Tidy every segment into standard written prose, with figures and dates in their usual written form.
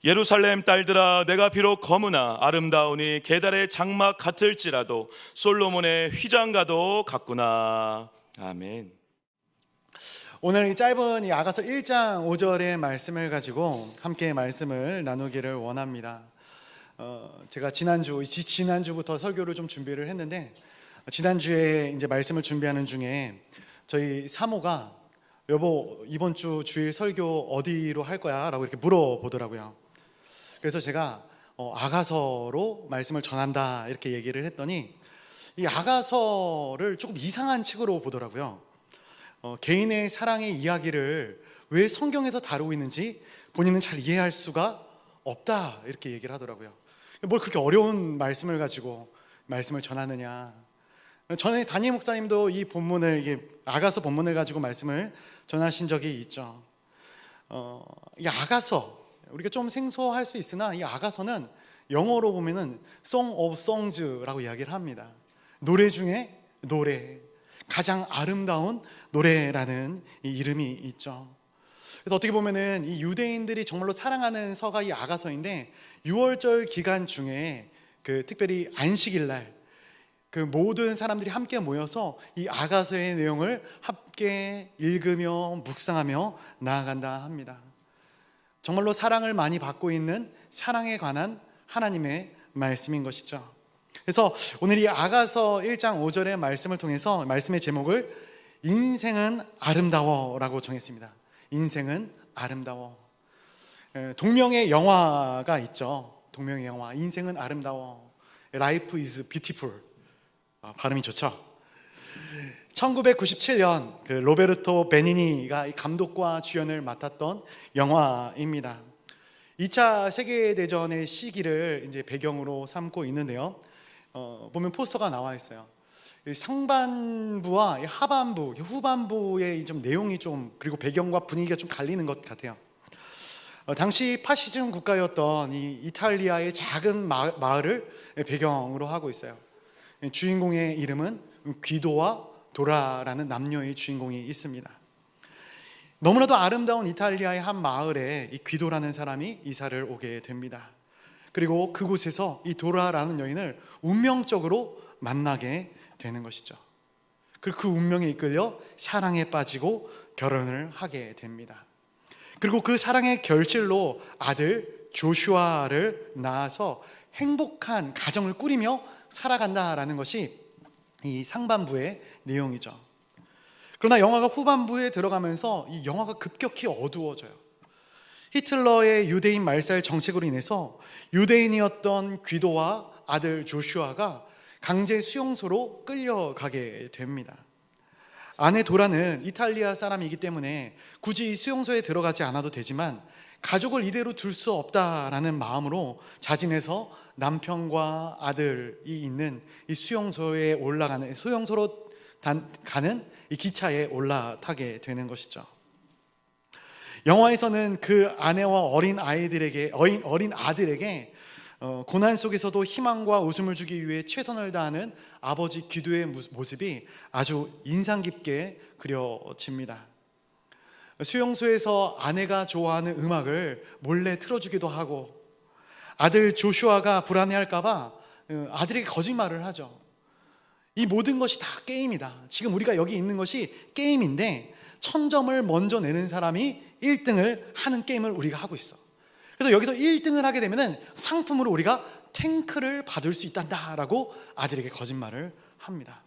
예루살렘 딸들아, 내가 비록 거무나 아름다우니 계달의 장막 같을지라도 솔로몬의 휘장과도 같구나. 아멘. 오늘 이 짧은 이 아가서 1장 5절의 말씀을 가지고 함께 말씀을 나누기를 원합니다. 제가 지난주부터 설교를 좀 준비를 했는데, 지난주에 이제 말씀을 준비하는 중에 저희 사모가 여보, 이번 주 주일 설교 어디로 할 거야? 라고 이렇게 물어보더라고요. 그래서 제가 아가서로 말씀을 전한다 이렇게 얘기를 했더니, 이 아가서를 조금 이상한 책으로 보더라고요. 개인의 사랑의 이야기를 왜 성경에서 다루고 있는지 본인은 잘 이해할 수가 없다 이렇게 얘기를 하더라고요. 뭘 그렇게 어려운 말씀을 가지고 말씀을 전하느냐. 전에 담임 목사님도 이 아가서 본문을 가지고 말씀을 전하신 적이 있죠. 이 아가서, 우리가 좀 생소할 수 있으나 이 아가서는 영어로 보면은 Song of Songs라고 이야기를 합니다. 노래 중에 노래, 가장 아름다운 노래라는 이 이름이 있죠. 그래서 어떻게 보면은 이 유대인들이 정말로 사랑하는 서가 이 아가서인데, 6월절 기간 중에 특별히 안식일 날 모든 사람들이 함께 모여서 이 아가서의 내용을 함께 읽으며 묵상하며 나아간다 합니다. 정말로 사랑을 많이 받고 있는 사랑에 관한 하나님의 말씀인 것이죠. 그래서 오늘 이 아가서 1장 5절의 말씀을 통해서 말씀의 제목을 인생은 아름다워라고 정했습니다. 인생은 아름다워. 동명의 영화가 있죠. 동명의 영화 인생은 아름다워. Life is beautiful. 발음이 좋죠. 1997년 로베르토 베니니가 감독과 주연을 맡았던 영화입니다. 2차 세계대전의 시기를 이제 배경으로 삼고 있는데요. 보면 포스터가 나와 있어요. 상반부와 하반부, 후반부의 좀 내용이 그리고 배경과 분위기가 좀 갈리는 것 같아요. 당시 파시즘 국가였던 이 이탈리아의 작은 마을을 배경으로 하고 있어요. 주인공의 이름은 귀도와 도라라는 남녀의 주인공이 있습니다. 너무나도 아름다운 이탈리아의 한 마을에 이 귀도라는 사람이 이사를 오게 됩니다. 그리고 그곳에서 이 도라라는 여인을 운명적으로 만나게 되는 것이죠. 그리고 그 운명에 이끌려 사랑에 빠지고 결혼을 하게 됩니다. 그리고 그 사랑의 결실로 아들 조슈아를 낳아서 행복한 가정을 꾸리며 살아간다라는 것이 이 상반부의 내용이죠. 그러나 영화가 후반부에 들어가면서 이 영화가 급격히 어두워져요. 히틀러의 유대인 말살 정책으로 인해서 유대인이었던 귀도와 아들 조슈아가 강제 수용소로 끌려가게 됩니다. 아내 도라는 이탈리아 사람이기 때문에 굳이 이 수용소에 들어가지 않아도 되지만 가족을 이대로 둘 수 없다라는 마음으로 자진해서 남편과 아들이 있는 이 수용소에 올라가는, 수용소로 가는 이 기차에 올라타게 되는 것이죠. 영화에서는 그 아내와 어린 아들에게 고난 속에서도 희망과 웃음을 주기 위해 최선을 다하는 아버지 귀도의 모습이 아주 인상 깊게 그려집니다. 수용소에서 아내가 좋아하는 음악을 몰래 틀어주기도 하고, 아들 조슈아가 불안해할까봐 아들에게 거짓말을 하죠. 이 모든 것이 다 게임이다. 지금 우리가 여기 있는 것이 게임인데 1000점을 먼저 내는 사람이 1등을 하는 게임을 우리가 하고 있어. 그래서 여기서 1등을 하게 되면 상품으로 우리가 탱크를 받을 수 있단다라고 아들에게 거짓말을 합니다.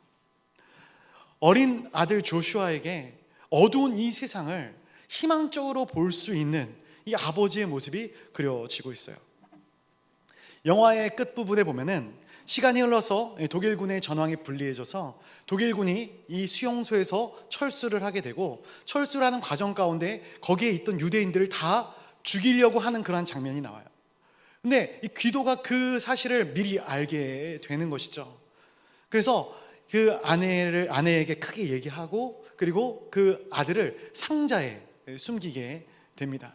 어린 아들 조슈아에게 어두운 이 세상을 희망적으로 볼 수 있는 이 아버지의 모습이 그려지고 있어요. 영화의 끝부분에 보면은 시간이 흘러서 독일군의 전황이 불리해져서 독일군이 이 수용소에서 철수를 하게 되고, 철수를 하는 과정 가운데 거기에 있던 유대인들을 다 죽이려고 하는 그러한 장면이 나와요. 근데 이 귀도가 그 사실을 미리 알게 되는 것이죠. 그래서 그 아내에게 크게 얘기하고, 그리고 그 아들을 상자에 숨기게 됩니다.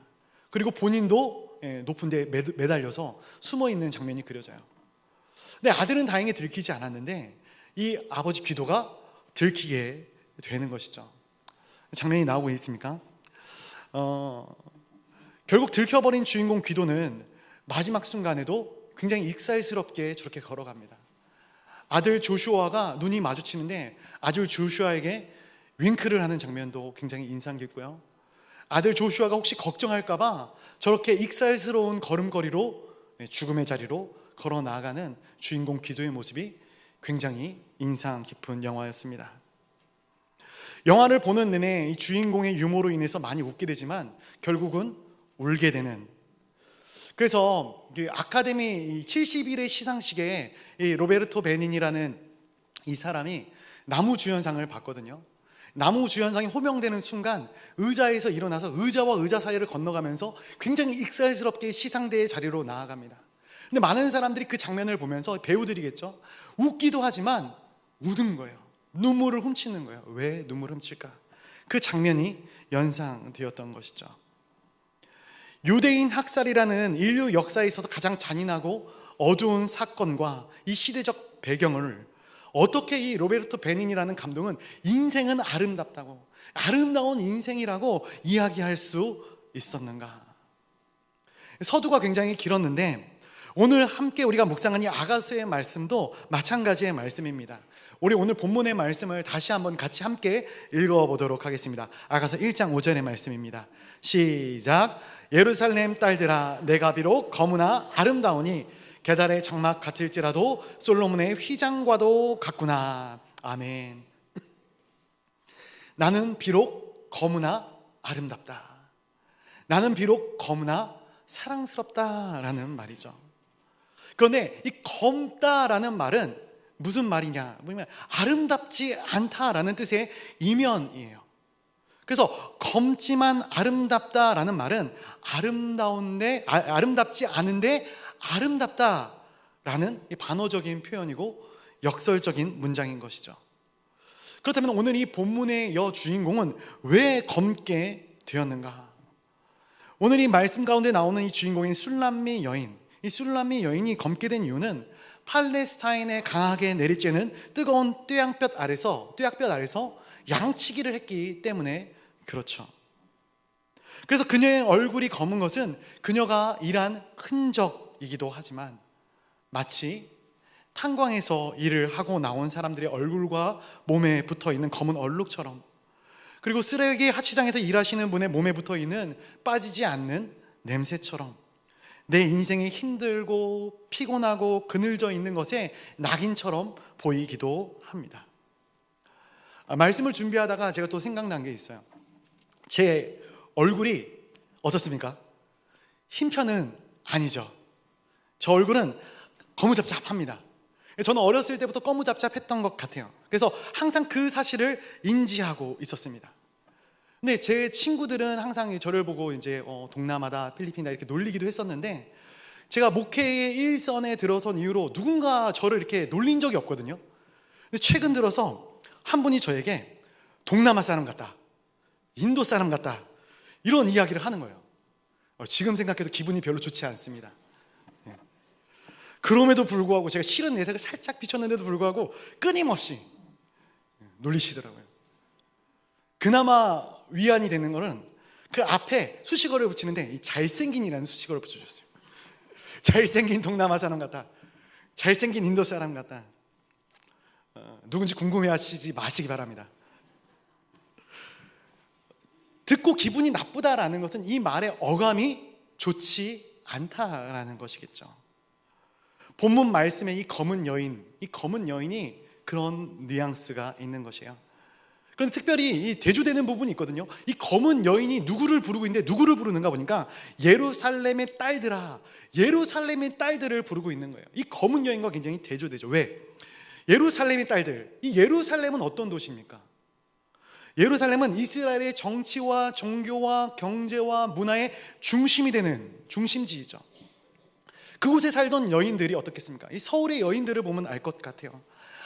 그리고 본인도 높은 데 매달려서 숨어 있는 장면이 그려져요. 근데 아들은 다행히 들키지 않았는데 이 아버지 귀도가 들키게 되는 것이죠. 장면이 나오고 있습니까? 결국 들켜버린 주인공 귀도는 마지막 순간에도 굉장히 익살스럽게 저렇게 걸어갑니다. 아들 조슈아가 눈이 마주치는데 아들 조슈아에게 윙크를 하는 장면도 굉장히 인상 깊고요. 아들 조슈아가 혹시 걱정할까봐 저렇게 익살스러운 걸음걸이로 죽음의 자리로 걸어 나아가는 주인공 귀도의 모습이 굉장히 인상 깊은 영화였습니다. 영화를 보는 내내 이 주인공의 유머로 인해서 많이 웃게 되지만 결국은 울게 되는, 그래서 아카데미 70일의 시상식에 이 로베르토 베니니라는 이 사람이 나무주연상을 받거든요. 나무주연상이 호명되는 순간 의자에서 일어나서 의자와 의자 사이를 건너가면서 굉장히 익살스럽게 시상대의 자리로 나아갑니다. 근데 많은 사람들이 그 장면을 보면서, 배우들이겠죠, 웃기도 하지만 우는 거예요. 눈물을 훔치는 거예요. 왜 눈물을 훔칠까? 그 장면이 연상되었던 것이죠. 유대인 학살이라는 인류 역사에 있어서 가장 잔인하고 어두운 사건과 이 시대적 배경을 어떻게 이 로베르토 베니니라는 감독은 인생은 아름답다고, 아름다운 인생이라고 이야기할 수 있었는가? 서두가 굉장히 길었는데 오늘 함께 우리가 묵상한 이 아가서의 말씀도 마찬가지의 말씀입니다. 우리 오늘 본문의 말씀을 다시 한번 같이 함께 읽어보도록 하겠습니다. 아가서 1장 5절의 말씀입니다. 시작. 예루살렘 딸들아, 내가 비록 거무나 아름다우니 게달의 장막 같을지라도 솔로몬의 휘장과도 같구나. 아멘. 나는 비록 거무나 아름답다. 나는 비록 거무나 사랑스럽다라는 말이죠. 그런데 이 검다라는 말은 무슨 말이냐? 뭐냐면 아름답지 않다라는 뜻의 이면이에요. 그래서 검지만 아름답다라는 말은 아름답지 않은데 아름답다라는 반어적인 표현이고 역설적인 문장인 것이죠. 그렇다면 오늘 이 본문의 여주인공은 왜 검게 되었는가? 오늘 이 말씀 가운데 나오는 이 주인공인 술람미 여인, 이 술람미 여인이 검게 된 이유는 팔레스타인에 강하게 내리쬐는 뜨거운 뙤약볕 아래서 양치기를 했기 때문에 그렇죠. 그래서 그녀의 얼굴이 검은 것은 그녀가 일한 흔적이기도 하지만 마치 탄광에서 일을 하고 나온 사람들의 얼굴과 몸에 붙어있는 검은 얼룩처럼, 그리고 쓰레기 하치장에서 일하시는 분의 몸에 붙어있는 빠지지 않는 냄새처럼 내 인생이 힘들고 피곤하고 그늘져 있는 것에 낙인처럼 보이기도 합니다. 말씀을 준비하다가 제가 또 생각난 게 있어요. 제 얼굴이 어떻습니까? 흰 편은 아니죠. 저 얼굴은 거무잡잡합니다. 저는 어렸을 때부터 거무잡잡했던 것 같아요. 그래서 항상 그 사실을 인지하고 있었습니다. 근데 제 친구들은 항상 저를 보고 이제 동남아다, 필리핀이다 이렇게 놀리기도 했었는데, 제가 목회의 일선에 들어선 이후로 누군가 저를 이렇게 놀린 적이 없거든요. 근데 최근 들어서 한 분이 저에게 동남아 사람 같다, 인도 사람 같다, 이런 이야기를 하는 거예요. 지금 생각해도 기분이 별로 좋지 않습니다. 그럼에도 불구하고 제가 실은 내색을 살짝 비쳤는데도 불구하고 끊임없이 놀리시더라고요. 그나마 위안이 되는 거는 그 앞에 수식어를 붙이는데 이 잘생긴이라는 수식어를 붙여줬어요. 잘생긴 동남아 사람 같다, 잘생긴 인도 사람 같다. 누군지 궁금해하시지 마시기 바랍니다. 듣고 기분이 나쁘다라는 것은 이 말의 어감이 좋지 않다라는 것이겠죠. 본문 말씀에 이 검은 여인이 그런 뉘앙스가 있는 것이에요. 그런데 특별히 이 대조되는 부분이 있거든요. 이 검은 여인이 누구를 부르고 있는데 누구를 부르는가 보니까 예루살렘의 딸들아, 예루살렘의 딸들을 부르고 있는 거예요. 이 검은 여인과 굉장히 대조되죠. 왜? 예루살렘의 딸들, 이 예루살렘은 어떤 도시입니까? 예루살렘은 이스라엘의 정치와 종교와 경제와 문화의 중심이 되는 중심지이죠. 그곳에 살던 여인들이 어떻겠습니까? 이 서울의 여인들을 보면 알 것 같아요.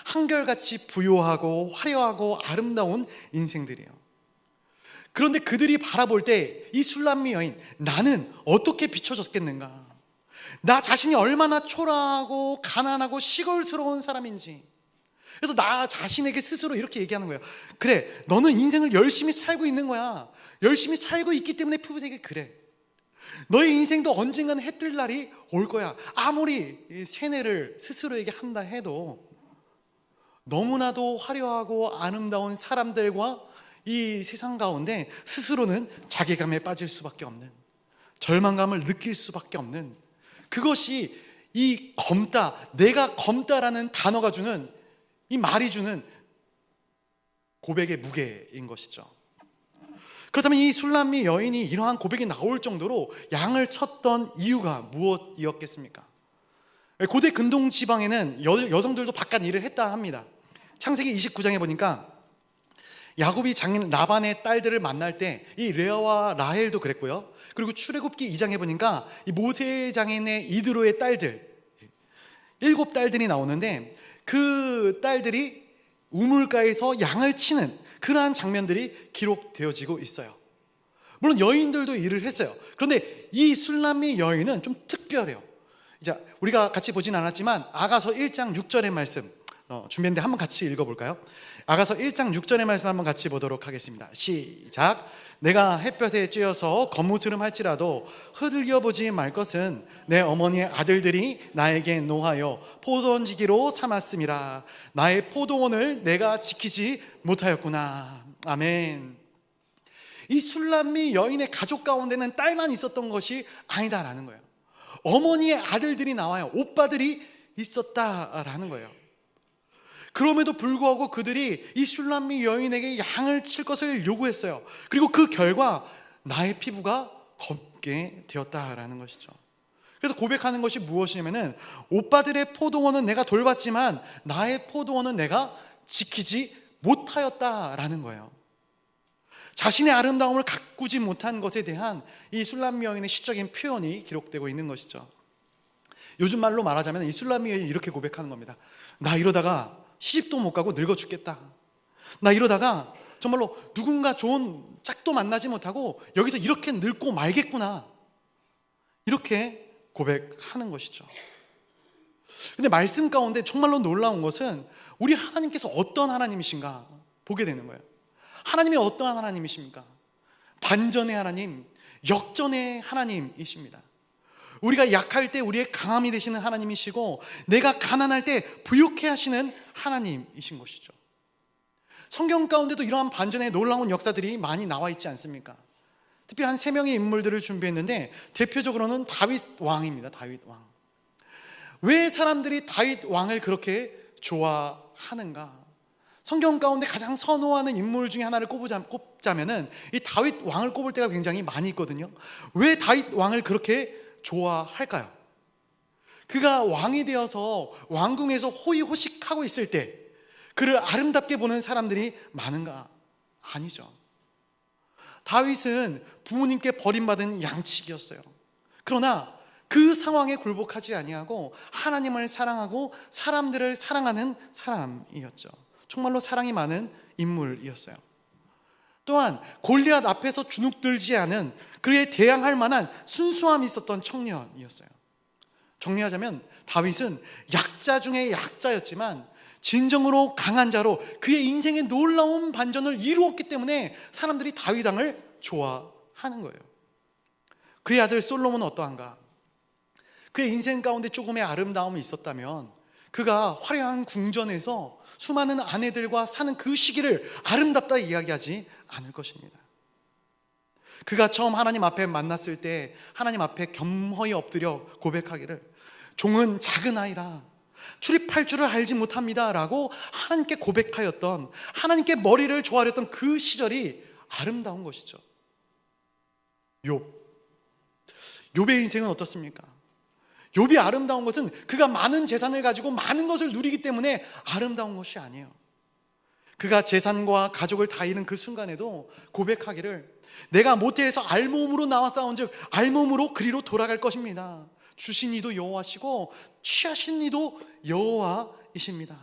한결같이 부요하고 화려하고 아름다운 인생들이에요. 그런데 그들이 바라볼 때 이 술람미 여인, 나는 어떻게 비춰졌겠는가? 나 자신이 얼마나 초라하고 가난하고 시골스러운 사람인지. 그래서 나 자신에게 스스로 이렇게 얘기하는 거예요. 그래, 너는 인생을 열심히 살고 있는 거야. 열심히 살고 있기 때문에 피부색이 그래. 너의 인생도 언젠가는 해 뜰 날이 올 거야. 아무리 세뇌를 스스로에게 한다 해도 너무나도 화려하고 아름다운 사람들과 이 세상 가운데 스스로는 자괴감에 빠질 수밖에 없는, 절망감을 느낄 수밖에 없는, 그것이 이 검다, 내가 검다라는 단어가 주는, 이 말이 주는 고백의 무게인 것이죠. 그렇다면 이 술람미 여인이 이러한 고백이 나올 정도로 양을 쳤던 이유가 무엇이었겠습니까? 고대 근동 지방에는 여성들도 바깥 일을 했다 합니다. 창세기 29장에 보니까 야곱이 장인 라반의 딸들을 만날 때 이 레아와 라헬도 그랬고요. 그리고 출애굽기 2장에 보니까 이 모세 장인의 이드로의 딸들 7딸들이 나오는데 그 딸들이 우물가에서 양을 치는 그러한 장면들이 기록되어지고 있어요. 물론 여인들도 일을 했어요. 그런데 이 술람미 여인은 좀 특별해요. 이제 우리가 같이 보진 않았지만 아가서 1장 6절의 말씀 준비했는데 한번 같이 읽어볼까요? 아가서 1장 6절의 말씀 한번 같이 보도록 하겠습니다. 시작. 내가 햇볕에 쬐어서 거무스름 할지라도 흐들겨보지 말 것은 내 어머니의 아들들이 나에게 노하여 포도원지기로 삼았음이라. 나의 포도원을 내가 지키지 못하였구나. 아멘. 이 술람미 여인의 가족 가운데는 딸만 있었던 것이 아니다라는 거예요. 어머니의 아들들이 나와요. 오빠들이 있었다라는 거예요. 그럼에도 불구하고 그들이 이 술람미 여인에게 양을 칠 것을 요구했어요. 그리고 그 결과 나의 피부가 검게 되었다라는 것이죠. 그래서 고백하는 것이 무엇이냐면은 오빠들의 포도원은 내가 돌봤지만 나의 포도원은 내가 지키지 못하였다라는 거예요. 자신의 아름다움을 가꾸지 못한 것에 대한 이 술람미 여인의 시적인 표현이 기록되고 있는 것이죠. 요즘 말로 말하자면 이 술람미 여인이 이렇게 고백하는 겁니다. 나 이러다가 시집도 못 가고 늙어 죽겠다. 나 이러다가 정말로 누군가 좋은 짝도 만나지 못하고 여기서 이렇게 늙고 말겠구나. 이렇게 고백하는 것이죠. 근데 말씀 가운데 정말로 놀라운 것은 우리 하나님께서 어떤 하나님이신가 보게 되는 거예요. 하나님이 어떠한 하나님이십니까? 반전의 하나님, 역전의 하나님이십니다. 우리가 약할 때 우리의 강함이 되시는 하나님이시고 내가 가난할 때 부유케 하시는 하나님이신 것이죠. 성경 가운데도 이러한 반전의 놀라운 역사들이 많이 나와 있지 않습니까? 특별히 한 3명의 인물들을 준비했는데 대표적으로는 다윗 왕입니다. 다윗 왕. 왜 사람들이 다윗 왕을 그렇게 좋아하는가? 성경 가운데 가장 선호하는 인물 중에 하나를 꼽자면은 이 다윗 왕을 꼽을 때가 굉장히 많이 있거든요. 왜 다윗 왕을 그렇게 좋아할까요? 그가 왕이 되어서 왕궁에서 호의호식하고 있을 때 그를 아름답게 보는 사람들이 많은가? 아니죠. 다윗은 부모님께 버림받은 양치기였어요. 그러나 그 상황에 굴복하지 아니하고 하나님을 사랑하고 사람들을 사랑하는 사람이었죠. 정말로 사랑이 많은 인물이었어요. 또한 골리앗 앞에서 주눅들지 않은, 그에 대항할 만한 순수함이 있었던 청년이었어요. 정리하자면 다윗은 약자 중에 약자였지만 진정으로 강한 자로 그의 인생의 놀라운 반전을 이루었기 때문에 사람들이 다윗 왕을 좋아하는 거예요. 그의 아들 솔로몬은 어떠한가? 그의 인생 가운데 조금의 아름다움이 있었다면 그가 화려한 궁전에서 수많은 아내들과 사는 그 시기를 아름답다 이야기하지 않을 것입니다. 그가 처음 하나님 앞에 만났을 때 하나님 앞에 겸허히 엎드려 고백하기를 종은 작은 아이라 출입할 줄을 알지 못합니다 라고 하나님께 고백하였던, 하나님께 머리를 조아렸던 그 시절이 아름다운 것이죠. 욥의 인생은 어떻습니까? 욥이 아름다운 것은 그가 많은 재산을 가지고 많은 것을 누리기 때문에 아름다운 것이 아니에요. 그가 재산과 가족을 다 잃은 그 순간에도 고백하기를 내가 모태에서 알몸으로 나와 싸운 즉 알몸으로 그리로 돌아갈 것입니다. 주신 이도 여호와시고 취하신 이도 여호와이십니다.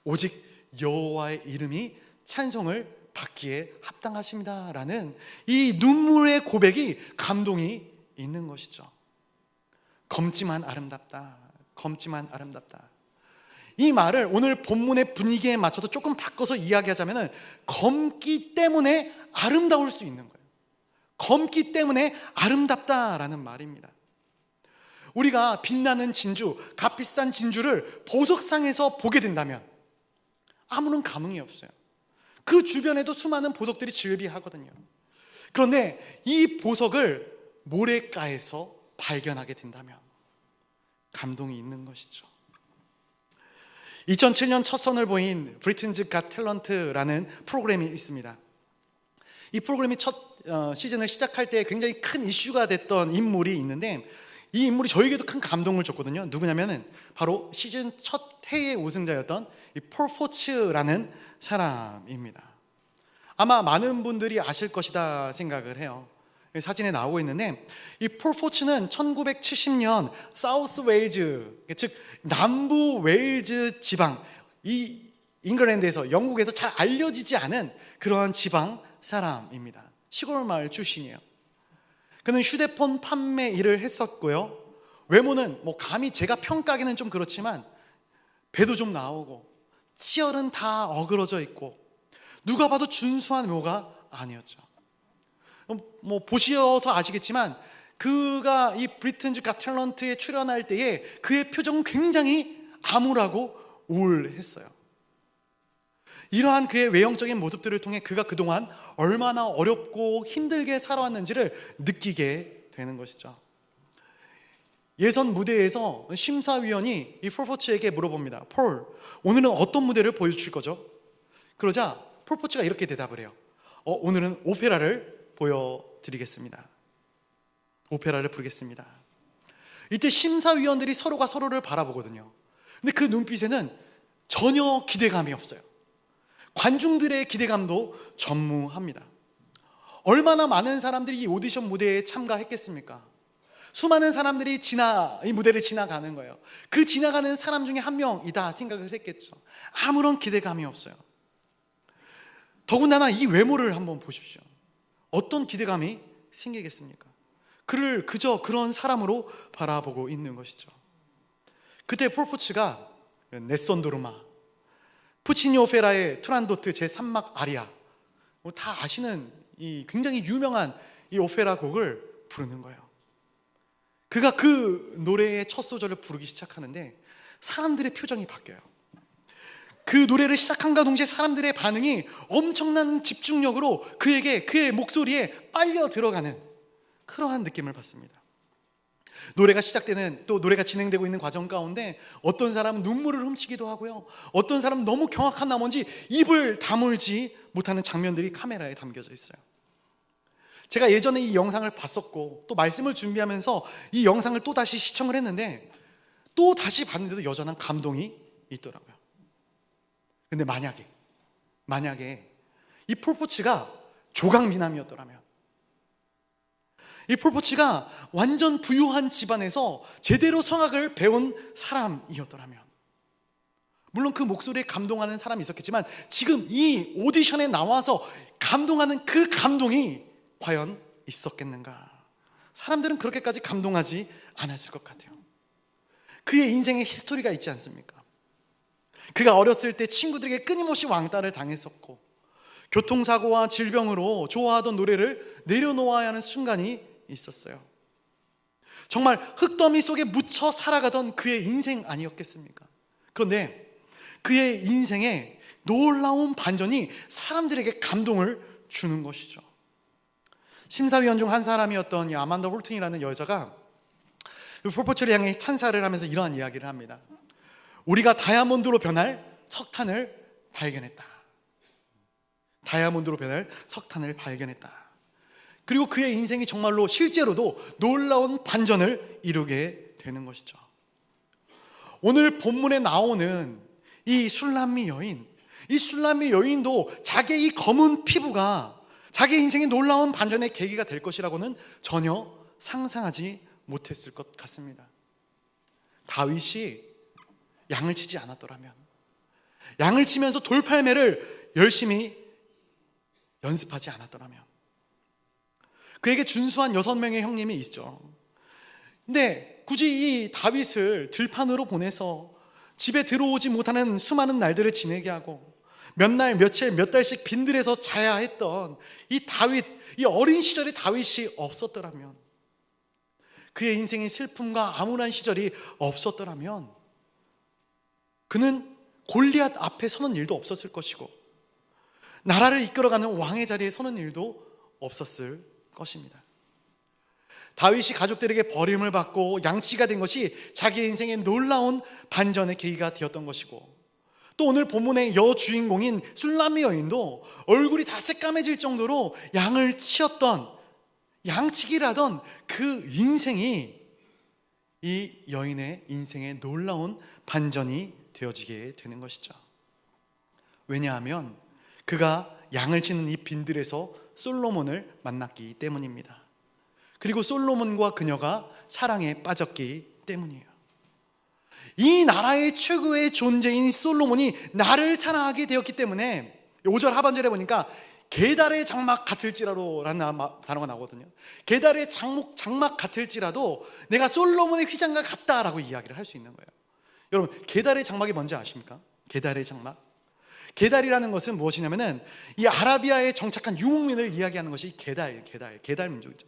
오직 여호와의 이름이 찬송을 받기에 합당하십니다 라는 이 눈물의 고백이 감동이 있는 것이죠. 검지만 아름답다. 검지만 아름답다. 이 말을 오늘 본문의 분위기에 맞춰서 조금 바꿔서 이야기하자면 검기 때문에 아름다울 수 있는 거예요. 검기 때문에 아름답다라는 말입니다. 우리가 빛나는 진주, 값비싼 진주를 보석상에서 보게 된다면 아무런 감흥이 없어요. 그 주변에도 수많은 보석들이 즐비하거든요. 그런데 이 보석을 모래가에서 발견하게 된다면 감동이 있는 것이죠. 2007년 첫 선을 보인 브리튼즈 갓 탤런트라는 프로그램이 있습니다. 이 프로그램이 첫 시즌을 시작할 때 굉장히 큰 이슈가 됐던 인물이 있는데, 이 인물이 저에게도 큰 감동을 줬거든요. 누구냐면은 바로 시즌 첫 해의 우승자였던 이 폴 포츠라는 사람입니다. 아마 많은 분들이 아실 것이다 생각을 해요. 사진에 나오고 있는데, 이 폴 포츠는 1970년 사우스 웨일즈, 즉 남부 웨일즈 지방, 이 잉글랜드에서, 영국에서 잘 알려지지 않은 그러한 지방 사람입니다. 시골 마을 출신이에요. 그는 휴대폰 판매 일을 했었고요. 외모는 뭐 감히 제가 평가하기는 좀 그렇지만 배도 좀 나오고 치열은 다 어그러져 있고 누가 봐도 준수한 외모가 아니었죠. 뭐 보셔서 아시겠지만 그가 이 브리튼즈 갓 탤런트에 출연할 때에 그의 표정은 굉장히 암울하고 우울했어요. 이러한 그의 외형적인 모습들을 통해 그가 그동안 얼마나 어렵고 힘들게 살아왔는지를 느끼게 되는 것이죠. 예선 무대에서 심사위원이 이 폴 포츠에게 물어봅니다. 폴, 오늘은 어떤 무대를 보여주실 거죠? 그러자 폴 포츠가 이렇게 대답을 해요. 오늘은 오페라를 보여드리겠습니다. 오페라를 부르겠습니다. 이때 심사위원들이 서로가 서로를 바라보거든요. 근데 그 눈빛에는 전혀 기대감이 없어요. 관중들의 기대감도 전무합니다. 얼마나 많은 사람들이 이 오디션 무대에 참가했겠습니까? 수많은 사람들이 이 무대를 지나가는 거예요. 그 지나가는 사람 중에 한 명이다 생각을 했겠죠. 아무런 기대감이 없어요. 더군다나 이 외모를 한번 보십시오. 어떤 기대감이 생기겠습니까? 그를 그저 그런 사람으로 바라보고 있는 것이죠. 그때 폴 포츠가 넷손도르마, 푸치니 오페라의 투란도트 제3막 아리아, 다 아시는 이 굉장히 유명한 이 오페라 곡을 부르는 거예요. 그가 그 노래의 첫 소절을 부르기 시작하는데 사람들의 표정이 바뀌어요. 그 노래를 시작한과 동시에 사람들의 반응이 엄청난 집중력으로 그의 목소리에 빨려 들어가는 그러한 느낌을 받습니다. 노래가 시작되는, 또 노래가 진행되고 있는 과정 가운데 어떤 사람은 눈물을 훔치기도 하고요, 어떤 사람은 너무 경악한 나머지 입을 다물지 못하는 장면들이 카메라에 담겨져 있어요. 제가 예전에 이 영상을 봤었고 또 말씀을 준비하면서 이 영상을 또 다시 시청을 했는데 또 다시 봤는데도 여전한 감동이 있더라고요. 근데 만약에 이 폴 포츠가 조각미남이었더라면, 이 폴 포츠가 완전 부유한 집안에서 제대로 성악을 배운 사람이었더라면, 물론 그 목소리에 감동하는 사람이 있었겠지만 지금 이 오디션에 나와서 감동하는 그 감동이 과연 있었겠는가? 사람들은 그렇게까지 감동하지 않았을 것 같아요. 그의 인생에 히스토리가 있지 않습니까? 그가 어렸을 때 친구들에게 끊임없이 왕따를 당했었고 교통사고와 질병으로 좋아하던 노래를 내려놓아야 하는 순간이 있었어요. 정말 흙더미 속에 묻혀 살아가던 그의 인생 아니었겠습니까? 그런데 그의 인생에 놀라운 반전이 사람들에게 감동을 주는 것이죠. 심사위원 중 한 사람이었던 이 아만다 홀튼이라는 여자가 폴 포츠를 향해 찬사를 하면서 이러한 이야기를 합니다. 우리가 다이아몬드로 변할 석탄을 발견했다. 다이아몬드로 변할 석탄을 발견했다. 그리고 그의 인생이 정말로 실제로도 놀라운 반전을 이루게 되는 것이죠. 오늘 본문에 나오는 이 술람미 여인, 이 술람미 여인도 자기의 이 검은 피부가 자기 인생의 놀라운 반전의 계기가 될 것이라고는 전혀 상상하지 못했을 것 같습니다. 다윗이 양을 치지 않았더라면, 양을 치면서 돌팔매를 열심히 연습하지 않았더라면, 그에게 준수한 6명의 형님이 있죠. 근데 굳이 이 다윗을 들판으로 보내서 집에 들어오지 못하는 수많은 날들을 지내게 하고 몇 날, 며칠, 몇 달씩 빈들에서 자야 했던 이 다윗, 이 어린 시절의 다윗이 없었더라면, 그의 인생의 슬픔과 암울한 시절이 없었더라면 그는 골리앗 앞에 서는 일도 없었을 것이고 나라를 이끌어가는 왕의 자리에 서는 일도 없었을 것입니다. 다윗이 가족들에게 버림을 받고 양치가 된 것이 자기의 인생의 놀라운 반전의 계기가 되었던 것이고, 또 오늘 본문의 여주인공인 술람미 여인도 얼굴이 다 새까매질 정도로 양을 치었던, 양치기를 하던 그 인생이 이 여인의 인생의 놀라운 반전이 되어지게 되는 것이죠. 왜냐하면 그가 양을 치는 이 빈들에서 솔로몬을 만났기 때문입니다. 그리고 솔로몬과 그녀가 사랑에 빠졌기 때문이에요. 이 나라의 최고의 존재인 솔로몬이 나를 사랑하게 되었기 때문에 5절 하반절에 보니까 게달의 장막 같을지라도라는 단어가 나오거든요. 게달의 장막 같을지라도 내가 솔로몬의 휘장과 같다라고 이야기를 할 수 있는 거예요. 여러분, 게달의 장막이 뭔지 아십니까? 게달의 장막. 게달이라는 것은 무엇이냐면은 이 아라비아에 정착한 유목민을 이야기하는 것이 게달 민족이죠.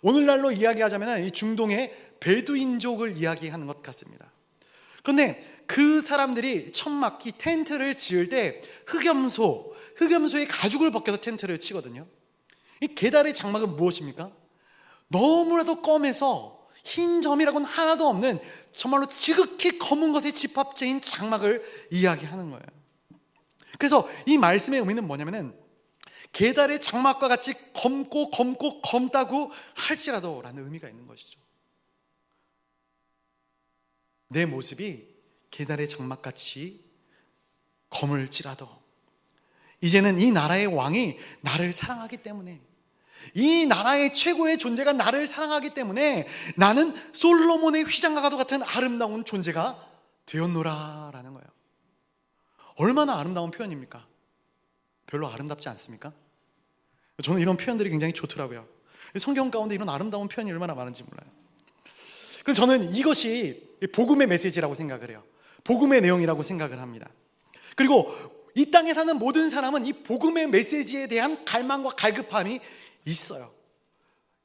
오늘날로 이야기하자면 이 중동의 베두인족을 이야기하는 것 같습니다. 그런데 그 사람들이 천막, 이 텐트를 지을 때 흑염소의 가죽을 벗겨서 텐트를 치거든요. 이 게달의 장막은 무엇입니까? 너무나도 검해서 흰 점이라고는 하나도 없는 정말로 지극히 검은 것의 집합체인 장막을 이야기하는 거예요. 그래서 이 말씀의 의미는 뭐냐면은 게달의 장막과 같이 검다고 할지라도 라는 의미가 있는 것이죠. 내 모습이 게달의 장막같이 검을지라도 이제는 이 나라의 왕이 나를 사랑하기 때문에, 이 나라의 최고의 존재가 나를 사랑하기 때문에 나는 솔로몬의 휘장과 같은 아름다운 존재가 되었노라 라는 거예요. 얼마나 아름다운 표현입니까? 별로 아름답지 않습니까? 저는 이런 표현들이 굉장히 좋더라고요. 성경 가운데 이런 아름다운 표현이 얼마나 많은지 몰라요. 그래서 저는 이것이 복음의 메시지라고 생각을 해요. 복음의 내용이라고 생각을 합니다. 그리고 이 땅에 사는 모든 사람은 이 복음의 메시지에 대한 갈망과 갈급함이 있어요.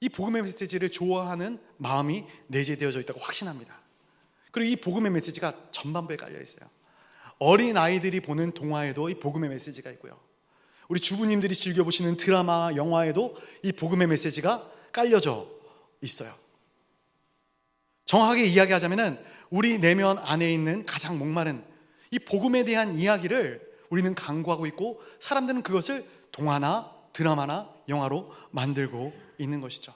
이 복음의 메시지를 좋아하는 마음이 내재되어져 있다고 확신합니다. 그리고 이 복음의 메시지가 전반부에 깔려 있어요. 어린 아이들이 보는 동화에도 이 복음의 메시지가 있고요, 우리 주부님들이 즐겨보시는 드라마, 영화에도 이 복음의 메시지가 깔려져 있어요. 정확하게 이야기하자면 우리 내면 안에 있는 가장 목마른 이 복음에 대한 이야기를 우리는 강구하고 있고, 사람들은 그것을 동화나 드라마나 영화로 만들고 있는 것이죠.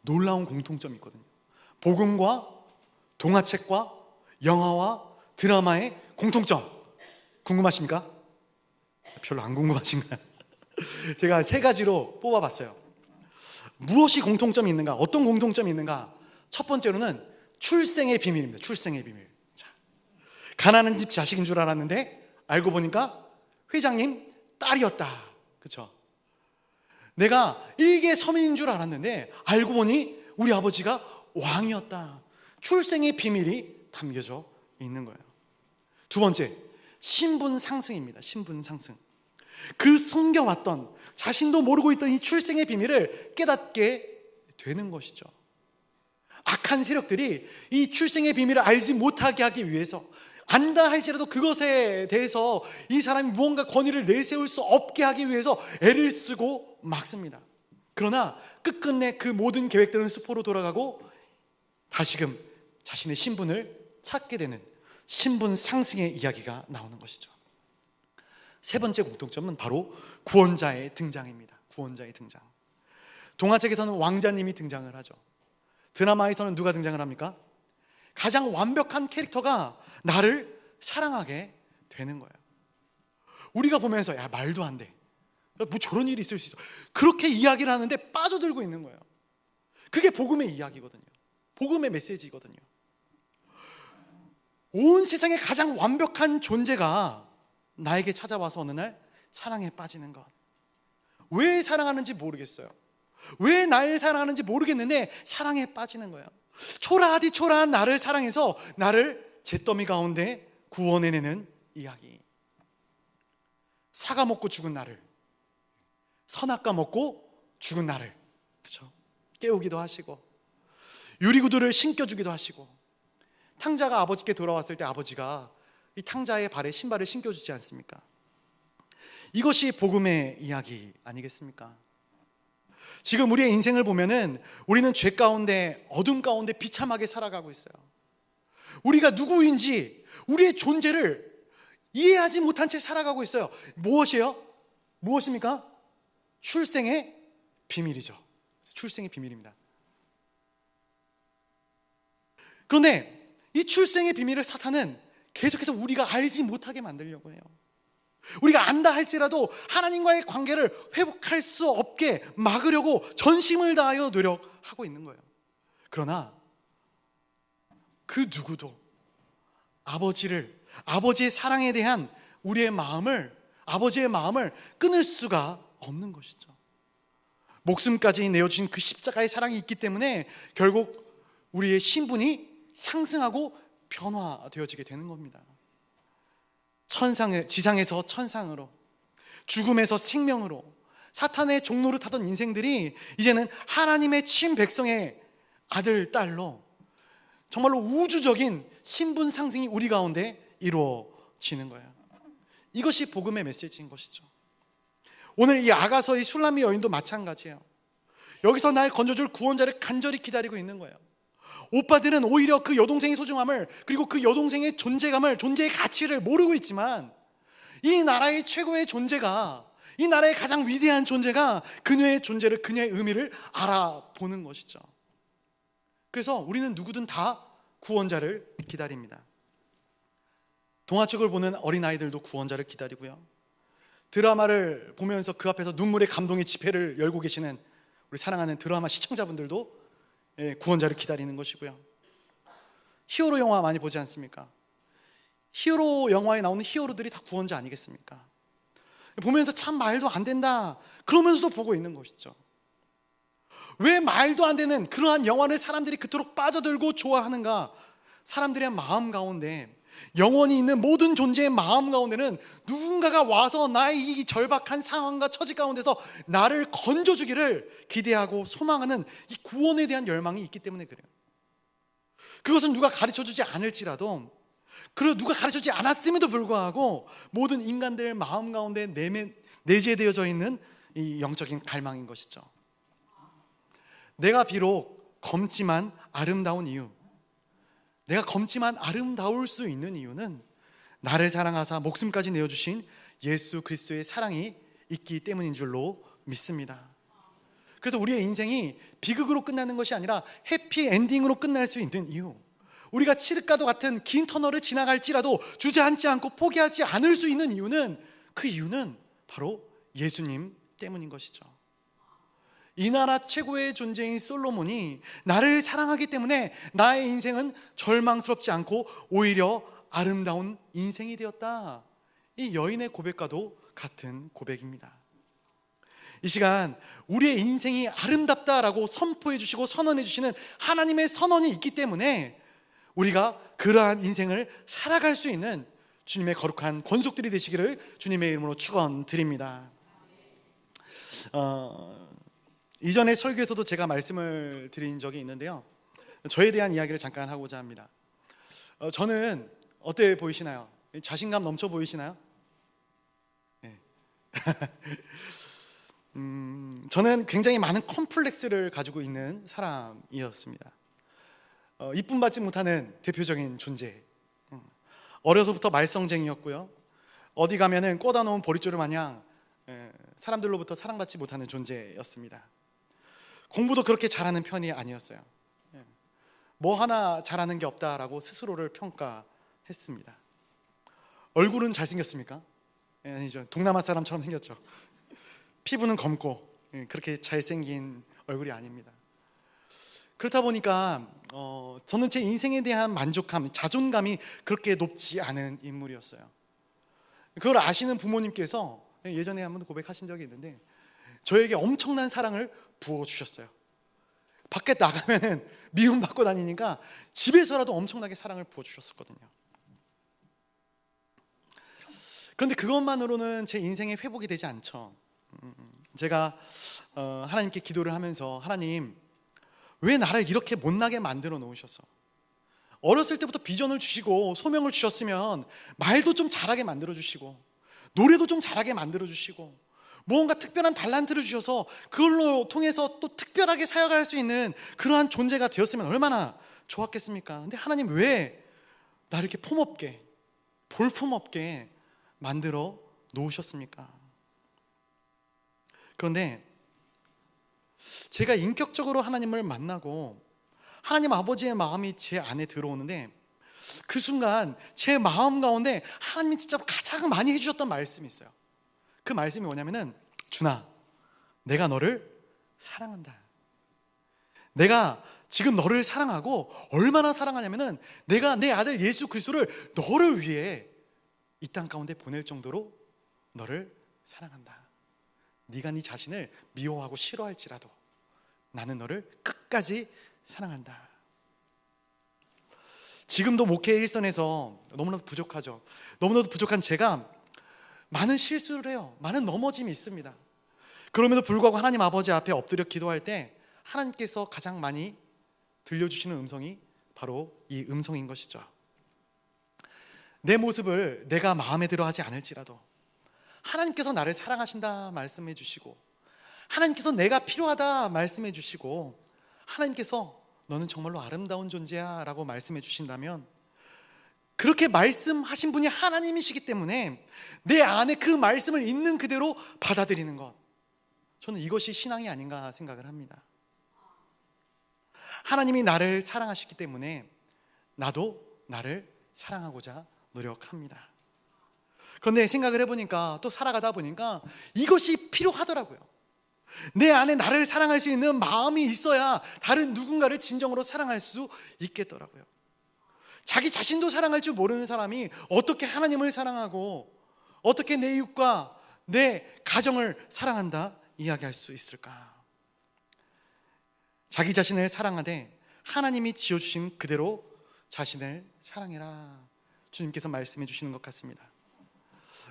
놀라운 공통점이 있거든요. 복음과 동화책과 영화와 드라마의 공통점 궁금하십니까? 별로 안 궁금하신가요? 제가 3가지로 뽑아봤어요. 무엇이 공통점이 있는가? 어떤 공통점이 있는가? 첫 번째로는 출생의 비밀입니다. 출생의 비밀. 자, 가난한 집 자식인 줄 알았는데 알고 보니까 회장님 딸이었다. 그렇죠? 내가 일개 서민인 줄 알았는데 알고 보니 우리 아버지가 왕이었다. 출생의 비밀이 담겨져 있는 거예요. 두 번째, 신분 상승입니다. 신분 상승. 그 숨겨왔던, 자신도 모르고 있던 이 출생의 비밀을 깨닫게 되는 것이죠. 악한 세력들이 이 출생의 비밀을 알지 못하게 하기 위해서, 안다 할지라도 그것에 대해서 이 사람이 무언가 권위를 내세울 수 없게 하기 위해서 애를 쓰고 막습니다. 그러나 끝끝내 그 모든 계획들은 수포로 돌아가고 다시금 자신의 신분을 찾게 되는 신분 상승의 이야기가 나오는 것이죠. 세 번째 공통점은 바로 구원자의 등장입니다. 구원자의 등장. 동화책에서는 왕자님이 등장을 하죠. 드라마에서는 누가 등장을 합니까? 가장 완벽한 캐릭터가 나를 사랑하게 되는 거예요. 우리가 보면서 야, 말도 안 돼, 뭐 저런 일이 있을 수 있어, 그렇게 이야기를 하는데 빠져들고 있는 거예요. 그게 복음의 이야기거든요. 복음의 메시지거든요. 온 세상에 가장 완벽한 존재가 나에게 찾아와서 어느 날 사랑에 빠지는 것. 왜 사랑하는지 모르겠어요. 왜 나를 사랑하는지 모르겠는데 사랑에 빠지는 거예요. 초라하디 초라한 나를 사랑해서 나를 잿더미 가운데 구원해내는 이야기. 사과 먹고 죽은 나를, 선악과 먹고 죽은 나를, 그렇죠? 깨우기도 하시고, 유리구두를 신겨주기도 하시고, 탕자가 아버지께 돌아왔을 때 아버지가 이 탕자의 발에 신발을 신겨주지 않습니까? 이것이 복음의 이야기 아니겠습니까? 지금 우리의 인생을 보면은 우리는 죄 가운데, 어둠 가운데 비참하게 살아가고 있어요. 우리가 누구인지, 우리의 존재를 이해하지 못한 채 살아가고 있어요. 무엇이에요? 무엇입니까? 출생의 비밀이죠. 출생의 비밀입니다. 그런데 이 출생의 비밀을 사탄은 계속해서 우리가 알지 못하게 만들려고 해요. 우리가 안다 할지라도 하나님과의 관계를 회복할 수 없게 막으려고 전심을 다하여 노력하고 있는 거예요. 그러나 그 누구도 아버지의 사랑에 대한 우리의 마음을, 아버지의 마음을 끊을 수가 없는 것이죠. 목숨까지 내어주신 그 십자가의 사랑이 있기 때문에 결국 우리의 신분이 상승하고 변화되어지게 되는 겁니다. 지상에서 천상으로, 죽음에서 생명으로, 사탄의 종로를 타던 인생들이 이제는 하나님의 친백성의 아들, 딸로 정말로 우주적인 신분 상승이 우리 가운데 이루어지는 거예요. 이것이 복음의 메시지인 것이죠. 오늘 이 아가서의 술람미 여인도 마찬가지예요. 여기서 날 건져줄 구원자를 간절히 기다리고 있는 거예요. 오빠들은 오히려 그 여동생의 소중함을, 그리고 그 여동생의 존재감을, 존재의 가치를 모르고 있지만 이 나라의 최고의 존재가, 이 나라의 가장 위대한 존재가 그녀의 존재를, 그녀의 의미를 알아보는 것이죠. 그래서 우리는 누구든 다 구원자를 기다립니다. 동화책을 보는 어린아이들도 구원자를 기다리고요, 드라마를 보면서 그 앞에서 눈물의 감동의 집회를 열고 계시는 우리 사랑하는 드라마 시청자분들도 구원자를 기다리는 것이고요. 히어로 영화 많이 보지 않습니까? 히어로 영화에 나오는 히어로들이 다 구원자 아니겠습니까? 보면서 참 말도 안 된다 그러면서도 보고 있는 것이죠. 왜 말도 안 되는 그러한 영화를 사람들이 그토록 빠져들고 좋아하는가? 사람들의 마음 가운데, 영원히 있는 모든 존재의 마음 가운데는 누군가가 와서 나의 이 절박한 상황과 처지 가운데서 나를 건져주기를 기대하고 소망하는 이 구원에 대한 열망이 있기 때문에 그래요. 그것은 누가 가르쳐주지 않을지라도, 그리고 누가 가르쳐주지 않았음에도 불구하고 모든 인간들의 마음 가운데 내재되어져 있는 이 영적인 갈망인 것이죠. 내가 비록 검지만 아름다운 이유, 내가 검지만 아름다울 수 있는 이유는 나를 사랑하사 목숨까지 내어주신 예수 그리스도의 사랑이 있기 때문인 줄로 믿습니다. 그래서 우리의 인생이 비극으로 끝나는 것이 아니라 해피엔딩으로 끝날 수 있는 이유, 우리가 칠흑가도 같은 긴 터널을 지나갈지라도 주저앉지 않고 포기하지 않을 수 있는 이유는, 그 이유는 바로 예수님 때문인 것이죠. 이 나라 최고의 존재인 솔로몬이 나를 사랑하기 때문에 나의 인생은 절망스럽지 않고 오히려 아름다운 인생이 되었다. 이 여인의 고백과도 같은 고백입니다. 이 시간 우리의 인생이 아름답다라고 선포해 주시고 선언해 주시는 하나님의 선언이 있기 때문에 우리가 그러한 인생을 살아갈 수 있는 주님의 거룩한 권속들이 되시기를 주님의 이름으로 축원드립니다. 이전에 설교에서도 제가 말씀을 드린 적이 있는데요, 저에 대한 이야기를 잠깐 하고자 합니다. 저는 어때 보이시나요? 자신감 넘쳐 보이시나요? 네. 저는 굉장히 많은 컴플렉스를 가지고 있는 사람이었습니다. 이쁨 받지 못하는 대표적인 존재. 어려서부터 말썽쟁이였고요, 어디 가면은 꽂아 놓은 보릿조를 마냥 사람들로부터 사랑받지 못하는 존재였습니다. 공부도 그렇게 잘하는 편이 아니었어요. 뭐 하나 잘하는 게 없다라고 스스로를 평가했습니다. 얼굴은 잘생겼습니까? 아니죠. 동남아 사람처럼 생겼죠. 피부는 검고 그렇게 잘생긴 얼굴이 아닙니다. 그렇다 보니까 저는 제 인생에 대한 만족감, 자존감이 그렇게 높지 않은 인물이었어요. 그걸 아시는 부모님께서 예전에 한번 고백하신 적이 있는데 저에게 엄청난 사랑을 부어주셨어요. 밖에 나가면은 미움받고 다니니까 집에서라도 엄청나게 사랑을 부어주셨었거든요. 그런데 그것만으로는 제 인생의 회복이 되지 않죠. 제가 하나님께 기도를 하면서, 하나님, 왜 나를 이렇게 못나게 만들어 놓으셨어? 어렸을 때부터 비전을 주시고 소명을 주셨으면 말도 좀 잘하게 만들어 주시고, 노래도 좀 잘하게 만들어 주시고, 무언가 특별한 달란트를 주셔서 그걸로 통해서 또 특별하게 사역할 수 있는 그러한 존재가 되었으면 얼마나 좋았겠습니까? 근데 하나님, 왜 나를 이렇게 폼없게, 볼품없게 만들어 놓으셨습니까? 그런데 제가 인격적으로 하나님을 만나고 하나님 아버지의 마음이 제 안에 들어오는데, 그 순간 제 마음 가운데 하나님이 진짜 가장 많이 해주셨던 말씀이 있어요. 그 말씀이 뭐냐면은, 준아, 내가 너를 사랑한다. 내가 지금 너를 사랑하고, 얼마나 사랑하냐면은 내가 내 아들 예수 그리스도를 너를 위해 이 땅 가운데 보낼 정도로 너를 사랑한다. 네가 네 자신을 미워하고 싫어할지라도 나는 너를 끝까지 사랑한다. 지금도 목회 일선에서 너무나도 부족하죠. 너무나도 부족한 제가 많은 실수를 해요. 많은 넘어짐이 있습니다. 그럼에도 불구하고 하나님 아버지 앞에 엎드려 기도할 때 하나님께서 가장 많이 들려주시는 음성이 바로 이 음성인 것이죠. 내 모습을 내가 마음에 들어 하지 않을지라도 하나님께서 나를 사랑하신다 말씀해 주시고, 하나님께서 내가 필요하다 말씀해 주시고, 하나님께서 너는 정말로 아름다운 존재야 라고 말씀해 주신다면, 그렇게 말씀하신 분이 하나님이시기 때문에 내 안에 그 말씀을 있는 그대로 받아들이는 것, 저는 이것이 신앙이 아닌가 생각을 합니다. 하나님이 나를 사랑하시기 때문에 나도 나를 사랑하고자 노력합니다. 그런데 생각을 해보니까, 또 살아가다 보니까 이것이 필요하더라고요. 내 안에 나를 사랑할 수 있는 마음이 있어야 다른 누군가를 진정으로 사랑할 수 있겠더라고요. 자기 자신도 사랑할 줄 모르는 사람이 어떻게 하나님을 사랑하고 어떻게 내 이웃과 내 가정을 사랑한다 이야기할 수 있을까? 자기 자신을 사랑하되 하나님이 지어주신 그대로 자신을 사랑해라, 주님께서 말씀해 주시는 것 같습니다.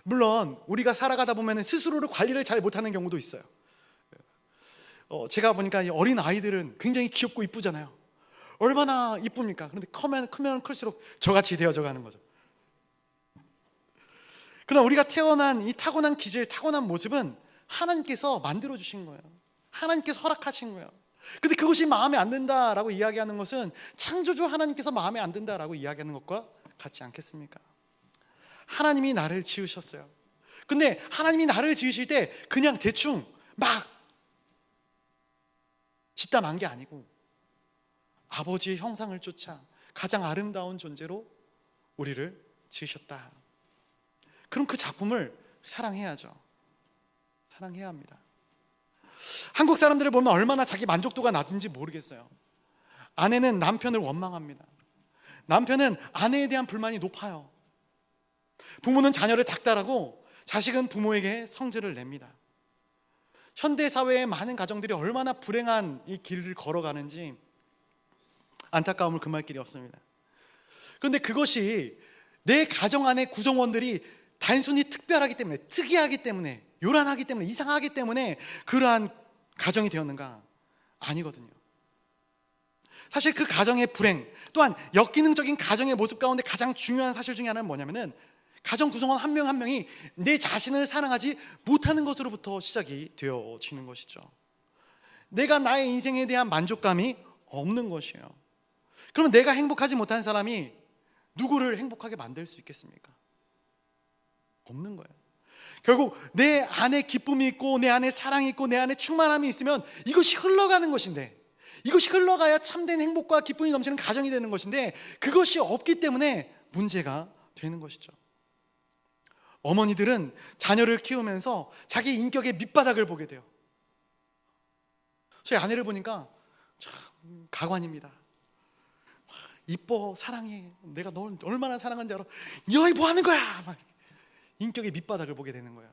물론 우리가 살아가다 보면 스스로를 관리를 잘 못하는 경우도 있어요. 제가 보니까 이 어린 아이들은 굉장히 귀엽고 이쁘잖아요. 얼마나 이쁩니까? 그런데 크면 클수록 저같이 되어져 가는 거죠. 그러나 우리가 태어난 이 타고난 기질, 타고난 모습은 하나님께서 만들어 주신 거예요. 하나님께서 허락하신 거예요. 근데 그것이 마음에 안 든다라고 이야기하는 것은 창조주 하나님께서 마음에 안 든다라고 이야기하는 것과 같지 않겠습니까? 하나님이 나를 지으셨어요. 근데 하나님이 나를 지으실 때 그냥 대충 막 짓다 만 게 아니고 아버지의 형상을 쫓아 가장 아름다운 존재로 우리를 지으셨다. 그럼 그 작품을 사랑해야죠. 사랑해야 합니다. 한국 사람들을 보면 얼마나 자기 만족도가 낮은지 모르겠어요. 아내는 남편을 원망합니다. 남편은 아내에 대한 불만이 높아요. 부모는 자녀를 닥달하고 자식은 부모에게 성질을 냅니다. 현대사회의 많은 가정들이 얼마나 불행한 이 길을 걸어가는지 안타까움을 금할 길이 없습니다. 그런데 그것이 내 가정 안의 구성원들이 단순히 특별하기 때문에, 특이하기 때문에, 요란하기 때문에, 이상하기 때문에 그러한 가정이 되었는가? 아니거든요. 사실 그 가정의 불행, 또한 역기능적인 가정의 모습 가운데 가장 중요한 사실 중에 하나는 뭐냐면은, 가정 구성원 한 명 한 명이 내 자신을 사랑하지 못하는 것으로부터 시작이 되어지는 것이죠. 내가 나의 인생에 대한 만족감이 없는 것이에요. 그러면 내가 행복하지 못한 사람이 누구를 행복하게 만들 수 있겠습니까? 없는 거예요. 결국 내 안에 기쁨이 있고 내 안에 사랑이 있고 내 안에 충만함이 있으면 이것이 흘러가는 것인데, 이것이 흘러가야 참된 행복과 기쁨이 넘치는 가정이 되는 것인데, 그것이 없기 때문에 문제가 되는 것이죠. 어머니들은 자녀를 키우면서 자기 인격의 밑바닥을 보게 돼요. 저희 아내를 보니까 참 가관입니다. 이뻐, 사랑해, 내가 널 얼마나 사랑하는지 알아, 너희 뭐 하는 거야, 막 인격의 밑바닥을 보게 되는 거예요.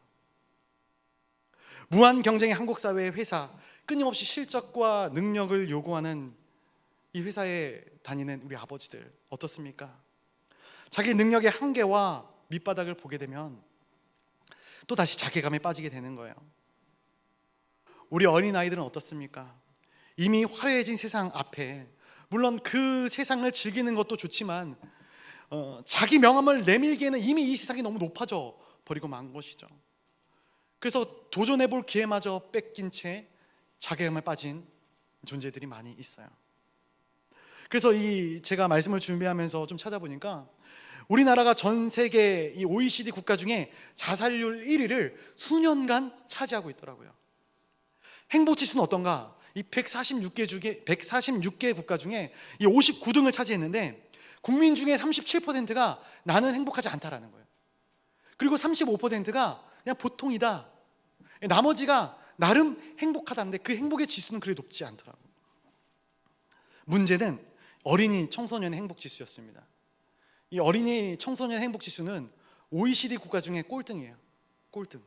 무한 경쟁의 한국 사회의 회사, 끊임없이 실적과 능력을 요구하는 이 회사에 다니는 우리 아버지들 어떻습니까? 자기 능력의 한계와 밑바닥을 보게 되면 또 다시 자괴감에 빠지게 되는 거예요. 우리 어린아이들은 어떻습니까? 이미 화려해진 세상 앞에 물론 그 세상을 즐기는 것도 좋지만 자기 명함을 내밀기에는 이미 이 세상이 너무 높아져 버리고 만 것이죠. 그래서 도전해 볼 기회마저 뺏긴 채 자괴감에 빠진 존재들이 많이 있어요. 그래서 제가 말씀을 준비하면서 좀 찾아보니까 우리나라가 전 세계 이 OECD 국가 중에 자살률 1위를 수년간 차지하고 있더라고요. 행복지수는 어떤가? 이 146개 국가 중에 이 59등을 차지했는데 국민 중에 37%가 나는 행복하지 않다라는 거예요. 그리고 35%가 그냥 보통이다. 나머지가 나름 행복하다는데 그 행복의 지수는 그리 높지 않더라고요. 문제는 어린이 청소년의 행복지수였습니다. 이 어린이 청소년 행복지수는 OECD 국가 중에 꼴등이에요. 꼴등.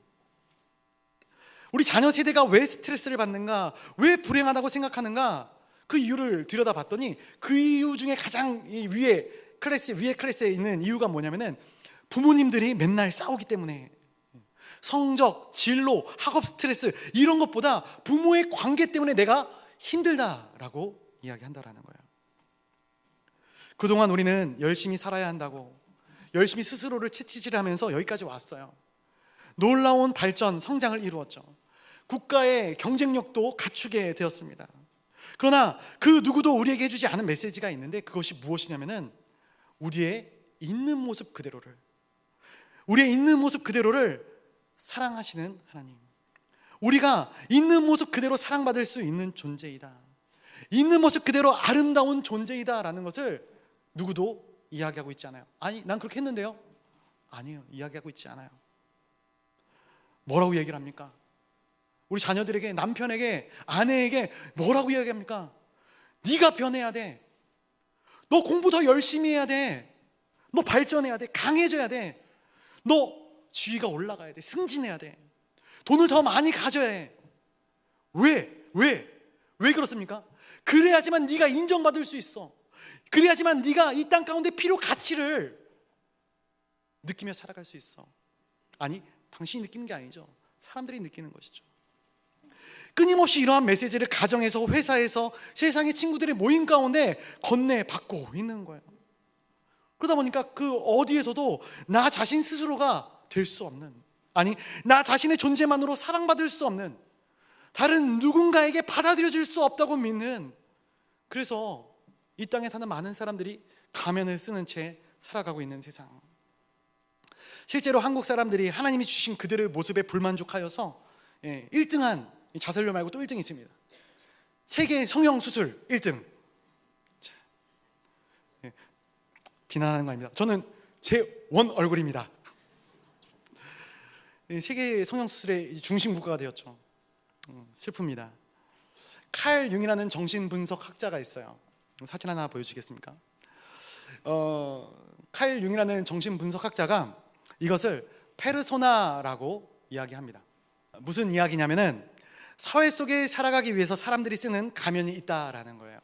우리 자녀 세대가 왜 스트레스를 받는가, 왜 불행하다고 생각하는가, 그 이유를 들여다봤더니 그 이유 중에 가장 위에 클래스에 있는 이유가 뭐냐면은 부모님들이 맨날 싸우기 때문에, 성적, 진로, 학업 스트레스 이런 것보다 부모의 관계 때문에 내가 힘들다라고 이야기한다라는 거예요. 그동안 우리는 열심히 살아야 한다고 열심히 스스로를 채찍질하면서 여기까지 왔어요. 놀라운 발전, 성장을 이루었죠. 국가의 경쟁력도 갖추게 되었습니다. 그러나 그 누구도 우리에게 해주지 않은 메시지가 있는데 그것이 무엇이냐면은 우리의 있는 모습 그대로를 사랑하시는 하나님, 우리가 있는 모습 그대로 사랑받을 수 있는 존재이다, 있는 모습 그대로 아름다운 존재이다라는 것을 누구도 이야기하고 있지 않아요. 아니, 난 그렇게 했는데요. 아니요, 이야기하고 있지 않아요. 뭐라고 얘기를 합니까? 우리 자녀들에게, 남편에게, 아내에게 뭐라고 이야기합니까? 네가 변해야 돼. 너 공부 더 열심히 해야 돼. 너 발전해야 돼. 강해져야 돼. 너 지위가 올라가야 돼. 승진해야 돼. 돈을 더 많이 가져야 해. 왜 그렇습니까? 그래야지만 네가 인정받을 수 있어. 그래야지만 네가 이 땅 가운데 필요 가치를 느끼며 살아갈 수 있어. 아니, 당신이 느끼는 게 아니죠. 사람들이 느끼는 것이죠. 끊임없이 이러한 메시지를 가정에서, 회사에서, 세상의 친구들의 모임 가운데 건네받고 있는 거예요. 그러다 보니까 그 어디에서도 나 자신 스스로가 될 수 없는, 아니, 나 자신의 존재만으로 사랑받을 수 없는, 다른 누군가에게 받아들여질 수 없다고 믿는, 그래서 이 땅에 사는 많은 사람들이 가면을 쓰는 채 살아가고 있는 세상. 실제로 한국 사람들이 하나님이 주신 그들의 모습에 불만족하여서 1등한 자살률 말고 또 1등이 있습니다. 세계 성형수술 1등. 비난하는 거 아닙니다. 저는 제 원 얼굴입니다. 세계 성형수술의 중심 국가가 되었죠. 슬픕니다. 칼 융이라는 정신분석 학자가 있어요. 사진 하나 보여주시겠습니까? 칼 융이라는 정신분석학자가 이것을 페르소나라고 이야기합니다. 무슨 이야기냐면은 사회 속에 살아가기 위해서 사람들이 쓰는 가면이 있다라는 거예요.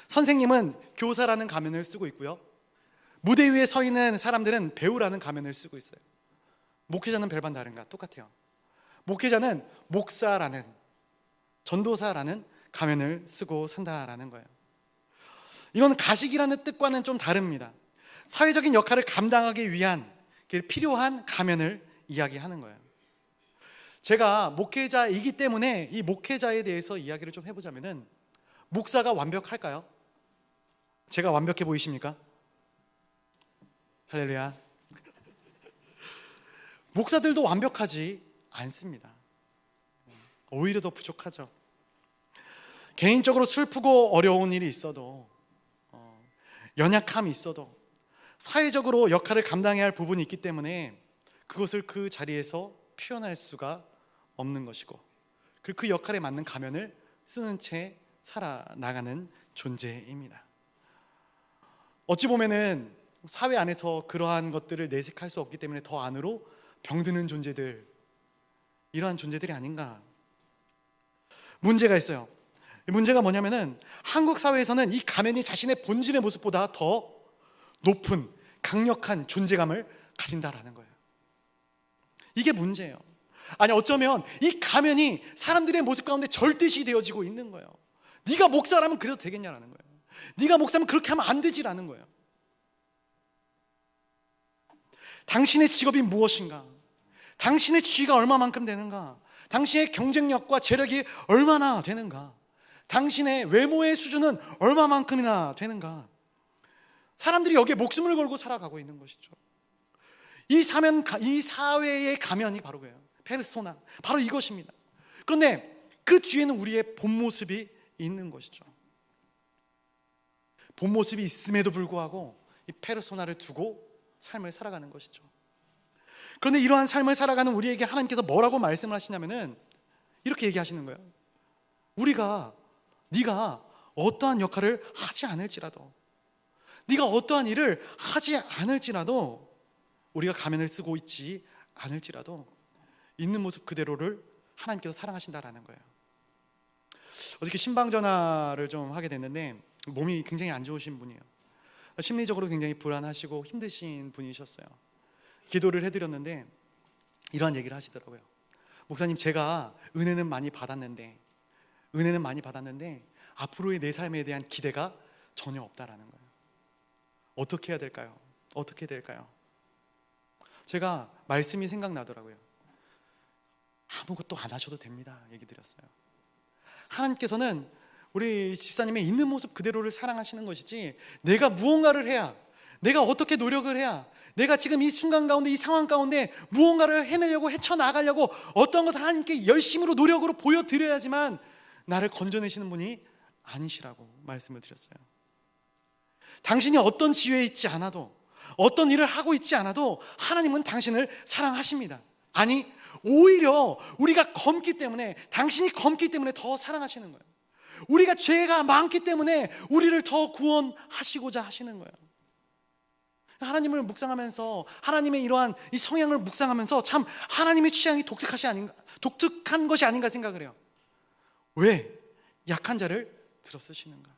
선생님은 교사라는 가면을 쓰고 있고요, 무대 위에 서 있는 사람들은 배우라는 가면을 쓰고 있어요. 목회자는 별반 다른가? 똑같아요. 목회자는 목사라는, 전도사라는 가면을 쓰고 산다라는 거예요. 이건 가식이라는 뜻과는 좀 다릅니다. 사회적인 역할을 감당하기 위한 필요한 가면을 이야기하는 거예요. 제가 목회자이기 때문에 이 목회자에 대해서 이야기를 좀 해보자면은, 목사가 완벽할까요? 제가 완벽해 보이십니까? 할렐루야. 목사들도 완벽하지 않습니다. 오히려 더 부족하죠. 개인적으로 슬프고 어려운 일이 있어도, 연약함이 있어도 사회적으로 역할을 감당해야 할 부분이 있기 때문에 그것을 그 자리에서 표현할 수가 없는 것이고, 그리고 그 역할에 맞는 가면을 쓰는 채 살아나가는 존재입니다. 어찌 보면은 사회 안에서 그러한 것들을 내색할 수 없기 때문에 더 안으로 병드는 존재들, 이러한 존재들이 아닌가. 문제가 있어요. 문제가 뭐냐면은 한국 사회에서는 이 가면이 자신의 본질의 모습보다 더 높은 강력한 존재감을 가진다라는 거예요. 이게 문제예요. 아니, 어쩌면 이 가면이 사람들의 모습 가운데 절대시 되어지고 있는 거예요. 네가 목사라면 그래도 되겠냐라는 거예요. 네가 목사면 그렇게 하면 안 되지라는 거예요. 당신의 직업이 무엇인가? 당신의 지위가 얼마만큼 되는가? 당신의 경쟁력과 재력이 얼마나 되는가? 당신의 외모의 수준은 얼마만큼이나 되는가? 사람들이 여기에 목숨을 걸고 살아가고 있는 것이죠. 이 사회의 가면이 바로 그예요. 페르소나, 바로 이것입니다. 그런데 그 뒤에는 우리의 본 모습이 있는 것이죠. 본 모습이 있음에도 불구하고 이 페르소나를 두고 삶을 살아가는 것이죠. 그런데 이러한 삶을 살아가는 우리에게 하나님께서 뭐라고 말씀을 하시냐면은 이렇게 얘기하시는 거예요. 네가 어떠한 역할을 하지 않을지라도, 네가 어떠한 일을 하지 않을지라도, 우리가 가면을 쓰고 있지 않을지라도 있는 모습 그대로를 하나님께서 사랑하신다라는 거예요. 어저께 신방전화를 좀 하게 됐는데 몸이 굉장히 안 좋으신 분이에요. 심리적으로 굉장히 불안하시고 힘드신 분이셨어요. 기도를 해드렸는데 이러한 얘기를 하시더라고요. 목사님, 제가 은혜는 많이 받았는데 앞으로의 내 삶에 대한 기대가 전혀 없다라는 거예요. 어떻게 해야 될까요? 어떻게 될까요? 제가 말씀이 생각나더라고요. 아무것도 안 하셔도 됩니다 얘기 드렸어요. 하나님께서는 우리 집사님의 있는 모습 그대로를 사랑하시는 것이지, 내가 무언가를 해야, 내가 어떻게 노력을 해야, 내가 지금 이 순간 가운데, 이 상황 가운데 무언가를 해내려고, 헤쳐나가려고 어떤 것을 하나님께 열심으로 노력으로 보여드려야지만 나를 건져내시는 분이 아니시라고 말씀을 드렸어요. 당신이 어떤 지위에 있지 않아도, 어떤 일을 하고 있지 않아도 하나님은 당신을 사랑하십니다. 아니, 오히려 우리가 검기 때문에, 당신이 검기 때문에 더 사랑하시는 거예요. 우리가 죄가 많기 때문에 우리를 더 구원하시고자 하시는 거예요. 하나님을 묵상하면서, 하나님의 이러한 이 성향을 묵상하면서 참 하나님의 취향이 독특한 것이 아닌가 생각을 해요. 왜 약한 자를 들어 쓰시는가?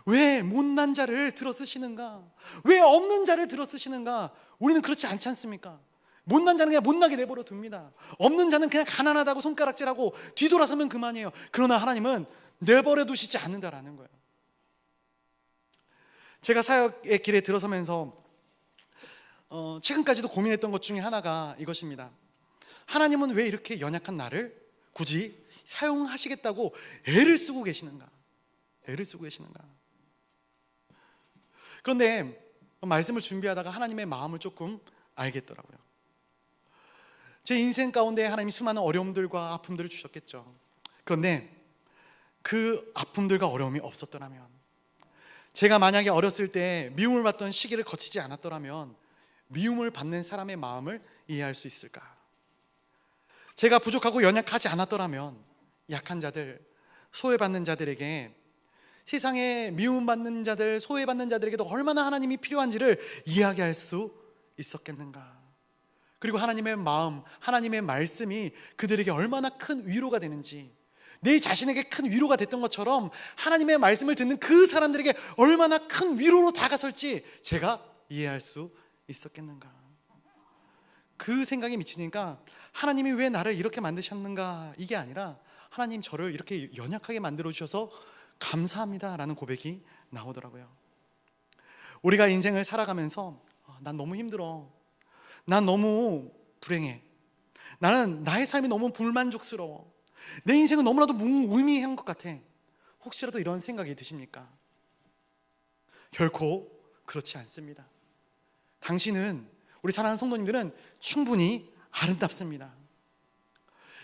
왜 못난 자를 들어 쓰시는가? 왜 없는 자를 들어 쓰시는가? 우리는 그렇지 않지 않습니까? 못난 자는 그냥 못나게 내버려 둡니다. 없는 자는 그냥 가난하다고 손가락질하고 뒤돌아서면 그만이에요. 그러나 하나님은 내버려 두시지 않는다라는 거예요. 제가 사역의 길에 들어서면서 최근까지도 고민했던 것 중에 하나가 이것입니다. 하나님은 왜 이렇게 연약한 나를 굳이 사용하시겠다고 애를 쓰고 계시는가? 애를 쓰고 계시는가? 그런데 말씀을 준비하다가 하나님의 마음을 조금 알겠더라고요. 제 인생 가운데 하나님이 수많은 어려움들과 아픔들을 주셨겠죠. 그런데 그 아픔들과 어려움이 없었더라면, 제가 만약에 어렸을 때 미움을 받던 시기를 거치지 않았더라면 미움을 받는 사람의 마음을 이해할 수 있을까? 제가 부족하고 연약하지 않았더라면 약한 자들, 소외받는 자들에게, 세상에 미움받는 자들, 소외받는 자들에게도 얼마나 하나님이 필요한지를 이야기할 수 있었겠는가? 그리고 하나님의 마음, 하나님의 말씀이 그들에게 얼마나 큰 위로가 되는지, 내 자신에게 큰 위로가 됐던 것처럼 하나님의 말씀을 듣는 그 사람들에게 얼마나 큰 위로로 다가설지 제가 이해할 수 있었겠는가? 그 생각이 미치니까 하나님이 왜 나를 이렇게 만드셨는가, 이게 아니라 하나님, 저를 이렇게 연약하게 만들어 주셔서 감사합니다라는 고백이 나오더라고요. 우리가 인생을 살아가면서 난 너무 힘들어, 난 너무 불행해, 나는 나의 삶이 너무 불만족스러워, 내 인생은 너무나도 무의미한 것 같아, 혹시라도 이런 생각이 드십니까? 결코 그렇지 않습니다. 당신은, 우리 사랑하는 성도님들은 충분히 아름답습니다.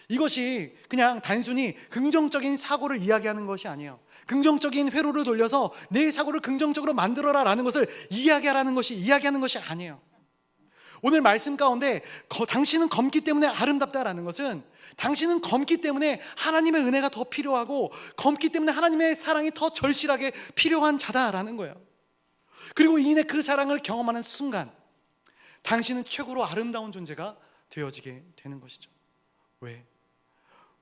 이것이 그냥 단순히 긍정적인 사고를 이야기하는 것이 아니에요. 긍정적인 회로를 돌려서 내 사고를 긍정적으로 만들어라 라는 것을 이야기하는 것이 아니에요. 오늘 말씀 가운데 당신은 검기 때문에 아름답다라는 것은, 당신은 검기 때문에 하나님의 은혜가 더 필요하고, 검기 때문에 하나님의 사랑이 더 절실하게 필요한 자다라는 거예요. 그리고 이내 그 사랑을 경험하는 순간 당신은 최고로 아름다운 존재가 되어지게 되는 것이죠. 왜?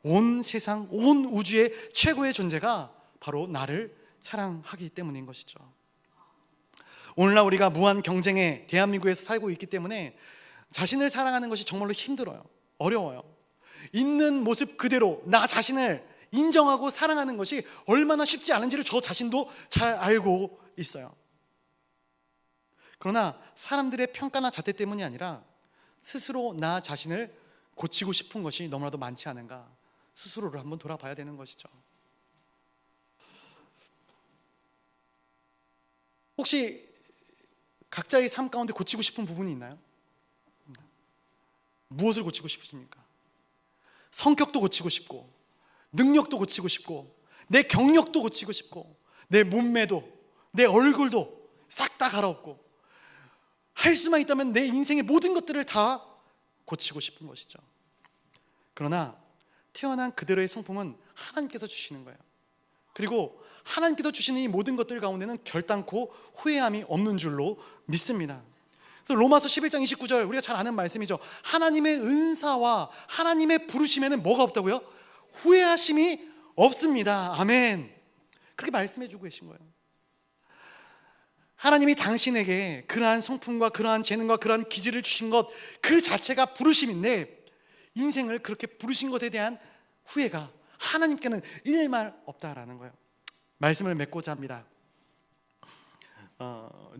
온 세상, 온 우주의 최고의 존재가 바로 나를 사랑하기 때문인 것이죠. 오늘날 우리가 무한 경쟁에 대한민국에서 살고 있기 때문에 자신을 사랑하는 것이 정말로 힘들어요. 어려워요. 있는 모습 그대로 나 자신을 인정하고 사랑하는 것이 얼마나 쉽지 않은지를 저 자신도 잘 알고 있어요. 그러나 사람들의 평가나 잣대 때문이 아니라 스스로 나 자신을 고치고 싶은 것이 너무나도 많지 않은가, 스스로를 한번 돌아봐야 되는 것이죠. 혹시 각자의 삶 가운데 고치고 싶은 부분이 있나요? 무엇을 고치고 싶으십니까? 성격도 고치고 싶고, 능력도 고치고 싶고, 내 경력도 고치고 싶고, 내 몸매도, 내 얼굴도 싹 다 갈아엎고, 할 수만 있다면 내 인생의 모든 것들을 다 고치고 싶은 것이죠. 그러나 태어난 그대로의 성품은 하나님께서 주시는 거예요. 그리고 하나님께서 주시는 이 모든 것들 가운데는 결단코 후회함이 없는 줄로 믿습니다. 그래서 로마서 11장 29절, 우리가 잘 아는 말씀이죠. 하나님의 은사와 하나님의 부르심에는 뭐가 없다고요? 후회하심이 없습니다. 아멘. 그렇게 말씀해 주고 계신 거예요. 하나님이 당신에게 그러한 성품과 그러한 재능과 그러한 기질을 주신 것 그 자체가 부르심인데, 인생을 그렇게 부르신 것에 대한 후회가 하나님께는 일말 없다라는 거예요. 말씀을 맺고자 합니다.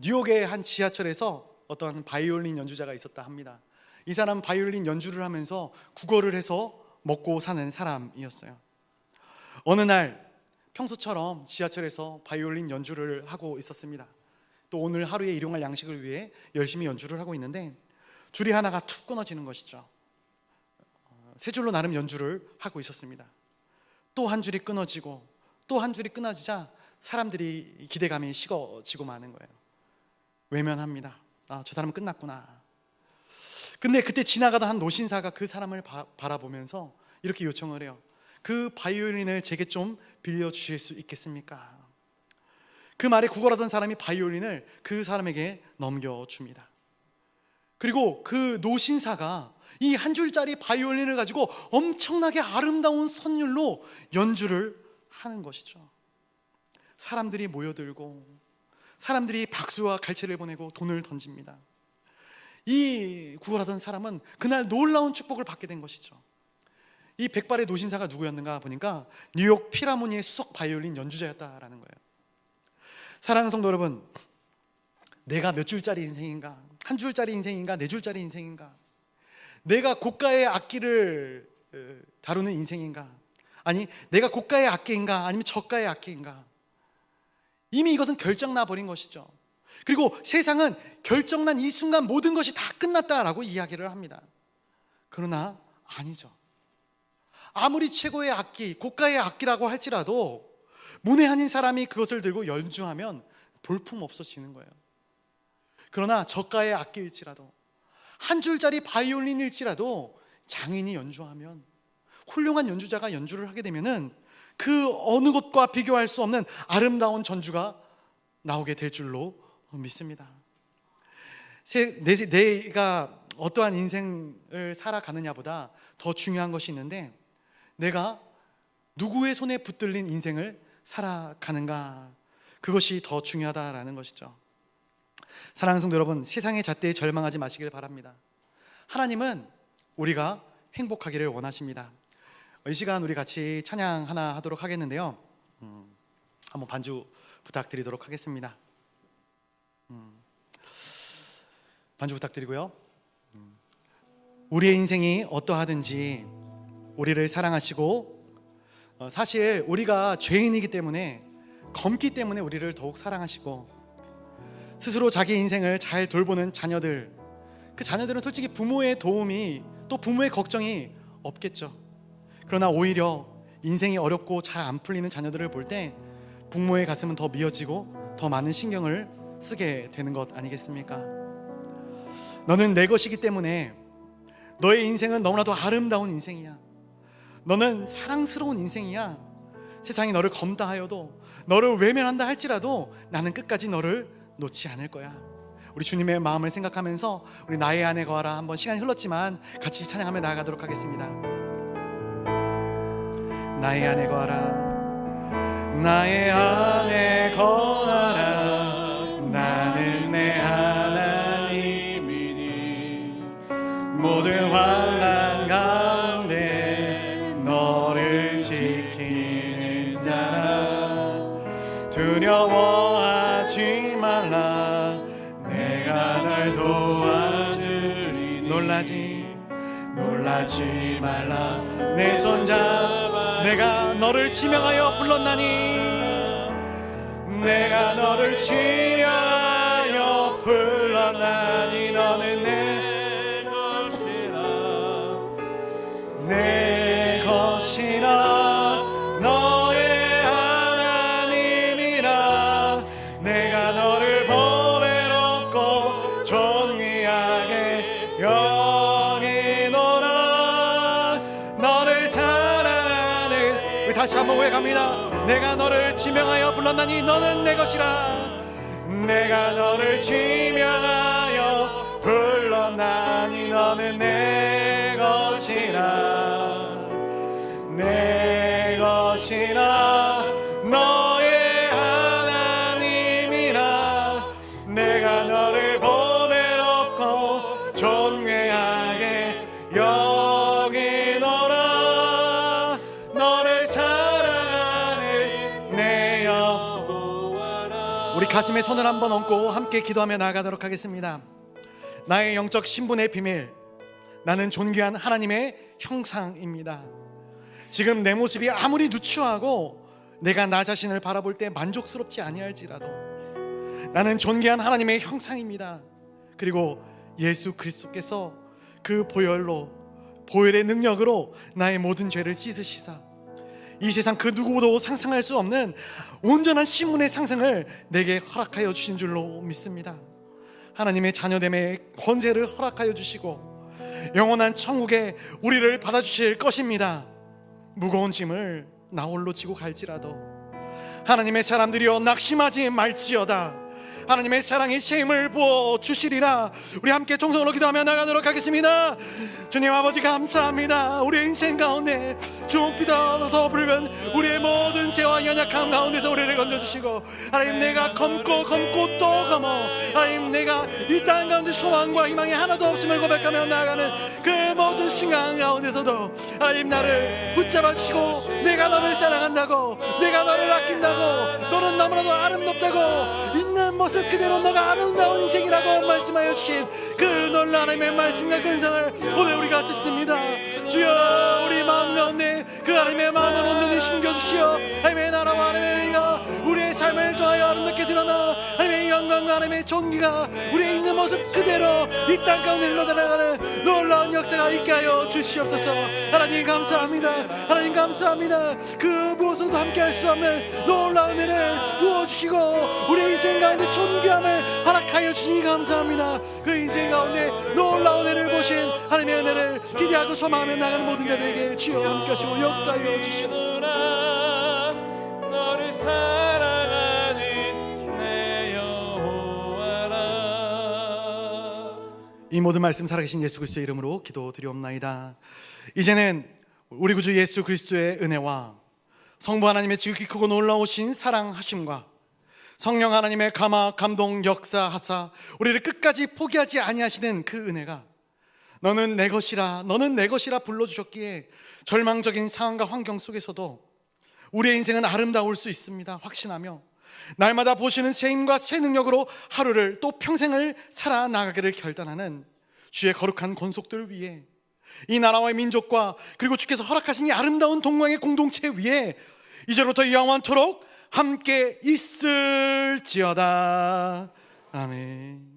뉴욕의 한 지하철에서 어떤 바이올린 연주자가 있었다 합니다. 이 사람 바이올린 연주를 하면서 국어를 해서 먹고 사는 사람이었어요. 어느 날 평소처럼 지하철에서 바이올린 연주를 하고 있었습니다. 또 오늘 하루에 일용할 양식을 위해 열심히 연주를 하고 있는데 줄이 하나가 툭 끊어지는 것이죠. 세 줄로 나름 연주를 하고 있었습니다. 또 한 줄이 끊어지고 또 한 줄이 끊어지자 사람들이 기대감이 식어지고 마는 거예요. 외면합니다. 저 사람은 끝났구나. 근데 그때 지나가던 한 노신사가 그 사람을 바라보면서 이렇게 요청을 해요. 그 바이올린을 제게 좀 빌려주실 수 있겠습니까? 그 말에 구걸하던 사람이 바이올린을 그 사람에게 넘겨줍니다. 그리고 그 노신사가 이 한 줄짜리 바이올린을 가지고 엄청나게 아름다운 선율로 연주를 하는 것이죠. 사람들이 모여들고 사람들이 박수와 갈채를 보내고 돈을 던집니다. 이 구걸하던 사람은 그날 놀라운 축복을 받게 된 것이죠. 이 백발의 노신사가 누구였는가 보니까 뉴욕 필하모니의 수석 바이올린 연주자였다라는 거예요. 사랑하는 성도 여러분, 내가 몇 줄짜리 인생인가? 한 줄짜리 인생인가? 네 줄짜리 인생인가? 내가 고가의 악기를 다루는 인생인가? 아니, 내가 고가의 악기인가? 아니면 저가의 악기인가? 이미 이것은 결정나 버린 것이죠. 그리고 세상은 결정난 이 순간 모든 것이 다 끝났다라고 이야기를 합니다. 그러나 아니죠. 아무리 최고의 악기, 고가의 악기라고 할지라도 문외 한인 사람이 그것을 들고 연주하면 볼품 없어지는 거예요. 그러나 저가의 악기일지라도, 한 줄짜리 바이올린일지라도 장인이 연주하면, 훌륭한 연주자가 연주를 하게 되면은 그 어느 것과 비교할 수 없는 아름다운 전주가 나오게 될 줄로 믿습니다. 내가 어떠한 인생을 살아가느냐보다 더 중요한 것이 있는데, 내가 누구의 손에 붙들린 인생을 살아가는가, 그것이 더 중요하다라는 것이죠. 사랑하는 성도 여러분, 세상의 잣대에 절망하지 마시길 바랍니다. 하나님은 우리가 행복하기를 원하십니다. 이 시간 우리 같이 찬양 하나 하도록 하겠는데요, 한번 반주 부탁드리도록 하겠습니다. 반주 부탁드리고요. 우리의 인생이 어떠하든지 우리를 사랑하시고, 사실 우리가 죄인이기 때문에, 검기 때문에 우리를 더욱 사랑하시고, 스스로 자기 인생을 잘 돌보는 자녀들, 그 자녀들은 솔직히 부모의 도움이, 또 부모의 걱정이 없겠죠. 그러나 오히려 인생이 어렵고 잘 안 풀리는 자녀들을 볼 때 부모의 가슴은 더 미어지고 더 많은 신경을 쓰게 되는 것 아니겠습니까? 너는 내 것이기 때문에 너의 인생은 너무나도 아름다운 인생이야. 너는 사랑스러운 인생이야. 세상이 너를 검다하여도, 너를 외면한다 할지라도 나는 끝까지 너를 놓지 않을 거야. 우리 주님의 마음을 생각하면서 우리 나의 안에 거하라, 한번 시간이 흘렀지만 같이 찬양하며 나아가도록 하겠습니다. 나의 안에 거하라, 나의 안에 거하라, 나는 내 하나님이니 두려워하지 말라. 내가 널 도와주리니. 놀라지 말라. 내 손잡아 내가 너를 지명하여 불렀나니. 내가 너를 지명하여 불렀나니. 너는 내 것이라 너의 하나님이라. 내가 너를 보배롭고 존귀하게 여기노라. 너를 사랑하는, 우리 다시 한번 고백합니다. 내가 너를 지명하여 불렀나니 너는 내 것이라. 내가 너를 지명하여 불렀나니 너는 내 것이라. 내 것이라 너의 하나님이라. 내가 너를 보배롭고 존귀하게 여기노라. 너를 사랑하는 내 여호와라. 우리 가슴에 손을 한번 얹고 함께 기도하며 나아가도록 하겠습니다. 나의 영적 신분의 비밀, 나는 존귀한 하나님의 형상입니다. 지금 내 모습이 아무리 누추하고 내가 나 자신을 바라볼 때 만족스럽지 아니할지라도 나는 존귀한 하나님의 형상입니다. 그리고 예수 그리스도께서 그 보혈의 능력으로 나의 모든 죄를 씻으시사 이 세상 그 누구도 상상할 수 없는 온전한 신분의 상승을 내게 허락하여 주신 줄로 믿습니다. 하나님의 자녀됨의 권세를 허락하여 주시고 영원한 천국에 우리를 받아주실 것입니다. 무거운 짐을 나 홀로 지고 갈지라도 하나님의 사람들이여 낙심하지 말지어다. 하나님의 사랑이 새 힘을 부어 주시리라. 우리 함께 통성으로 기도하며 나가도록 하겠습니다. 주님 아버지 감사합니다. 우리의 인생 가운데 주홍빛으로 더 붉은 우리의 모든 죄와 연약함 가운데서 우리를 건져주시고 하나님 내가 검고 또 검어 하나님 내가 이 땅 가운데 소망과 희망이 하나도 없음을 고백하며 나아가는 그 모든 순간 가운데서도 하나님 나를 붙잡아 주시고 내가 너를 사랑한다고, 내가 너를 아낀다고, 너는 너무나도 아름답다고, 있는 모습 그대로 너가 아름다운 인생이라고 말씀하여 주신 그 놀라운 하나님의 말씀과 근성을 오늘 우리가 듣습니다. 주여 우리 마음 가운데 그 하나님의 마음을 온전히 심겨주시어 하나님의 나라와 하나님의 의가 우리의 삶을 통하여 아름답게 드러나 하나님의 영광과 하나님의 존귀가 우리의 있는 모습 그대로 이 땅 가운데 흘러들어가는 놀라운 역사가 있게 하여 주시옵소서. 하나님 감사합니다. 하나님 감사합니다. 그 무엇으로도 함께할 수 없는 놀라운 은혜를 부어주시고 우리의 인생 가운데 존귀함을 허락하여 주시니 감사합니다. 그 인생 가운데 놀라운 은혜를 보신 하나님의 은혜를 기대하고 소망하며 나가는 모든 자들에게 주여 함께 하시고 역사하여 주시옵소서. 너를 사랑하는 내 여호와라. 이 모든 말씀 살아계신 예수 그리스도의 이름으로 기도드리옵나이다. 이제는 우리 구주 예수 그리스도의 은혜와 성부 하나님의 지극히 크고 놀라우신 사랑하심과 성령 하나님의 감화 감동 역사하사 우리를 끝까지 포기하지 아니하시는 그 은혜가 너는 내 것이라 불러주셨기에 절망적인 상황과 환경 속에서도 우리의 인생은 아름다울 수 있습니다. 확신하며 날마다 보시는 새 힘과 새 능력으로 하루를 또 평생을 살아나가기를 결단하는 주의 거룩한 권속들 위에 이 나라와 민족과 그리고 주께서 허락하신 이 아름다운 동광의 공동체 위에 이제부터 영원토록 함께 있을지어다. 아멘.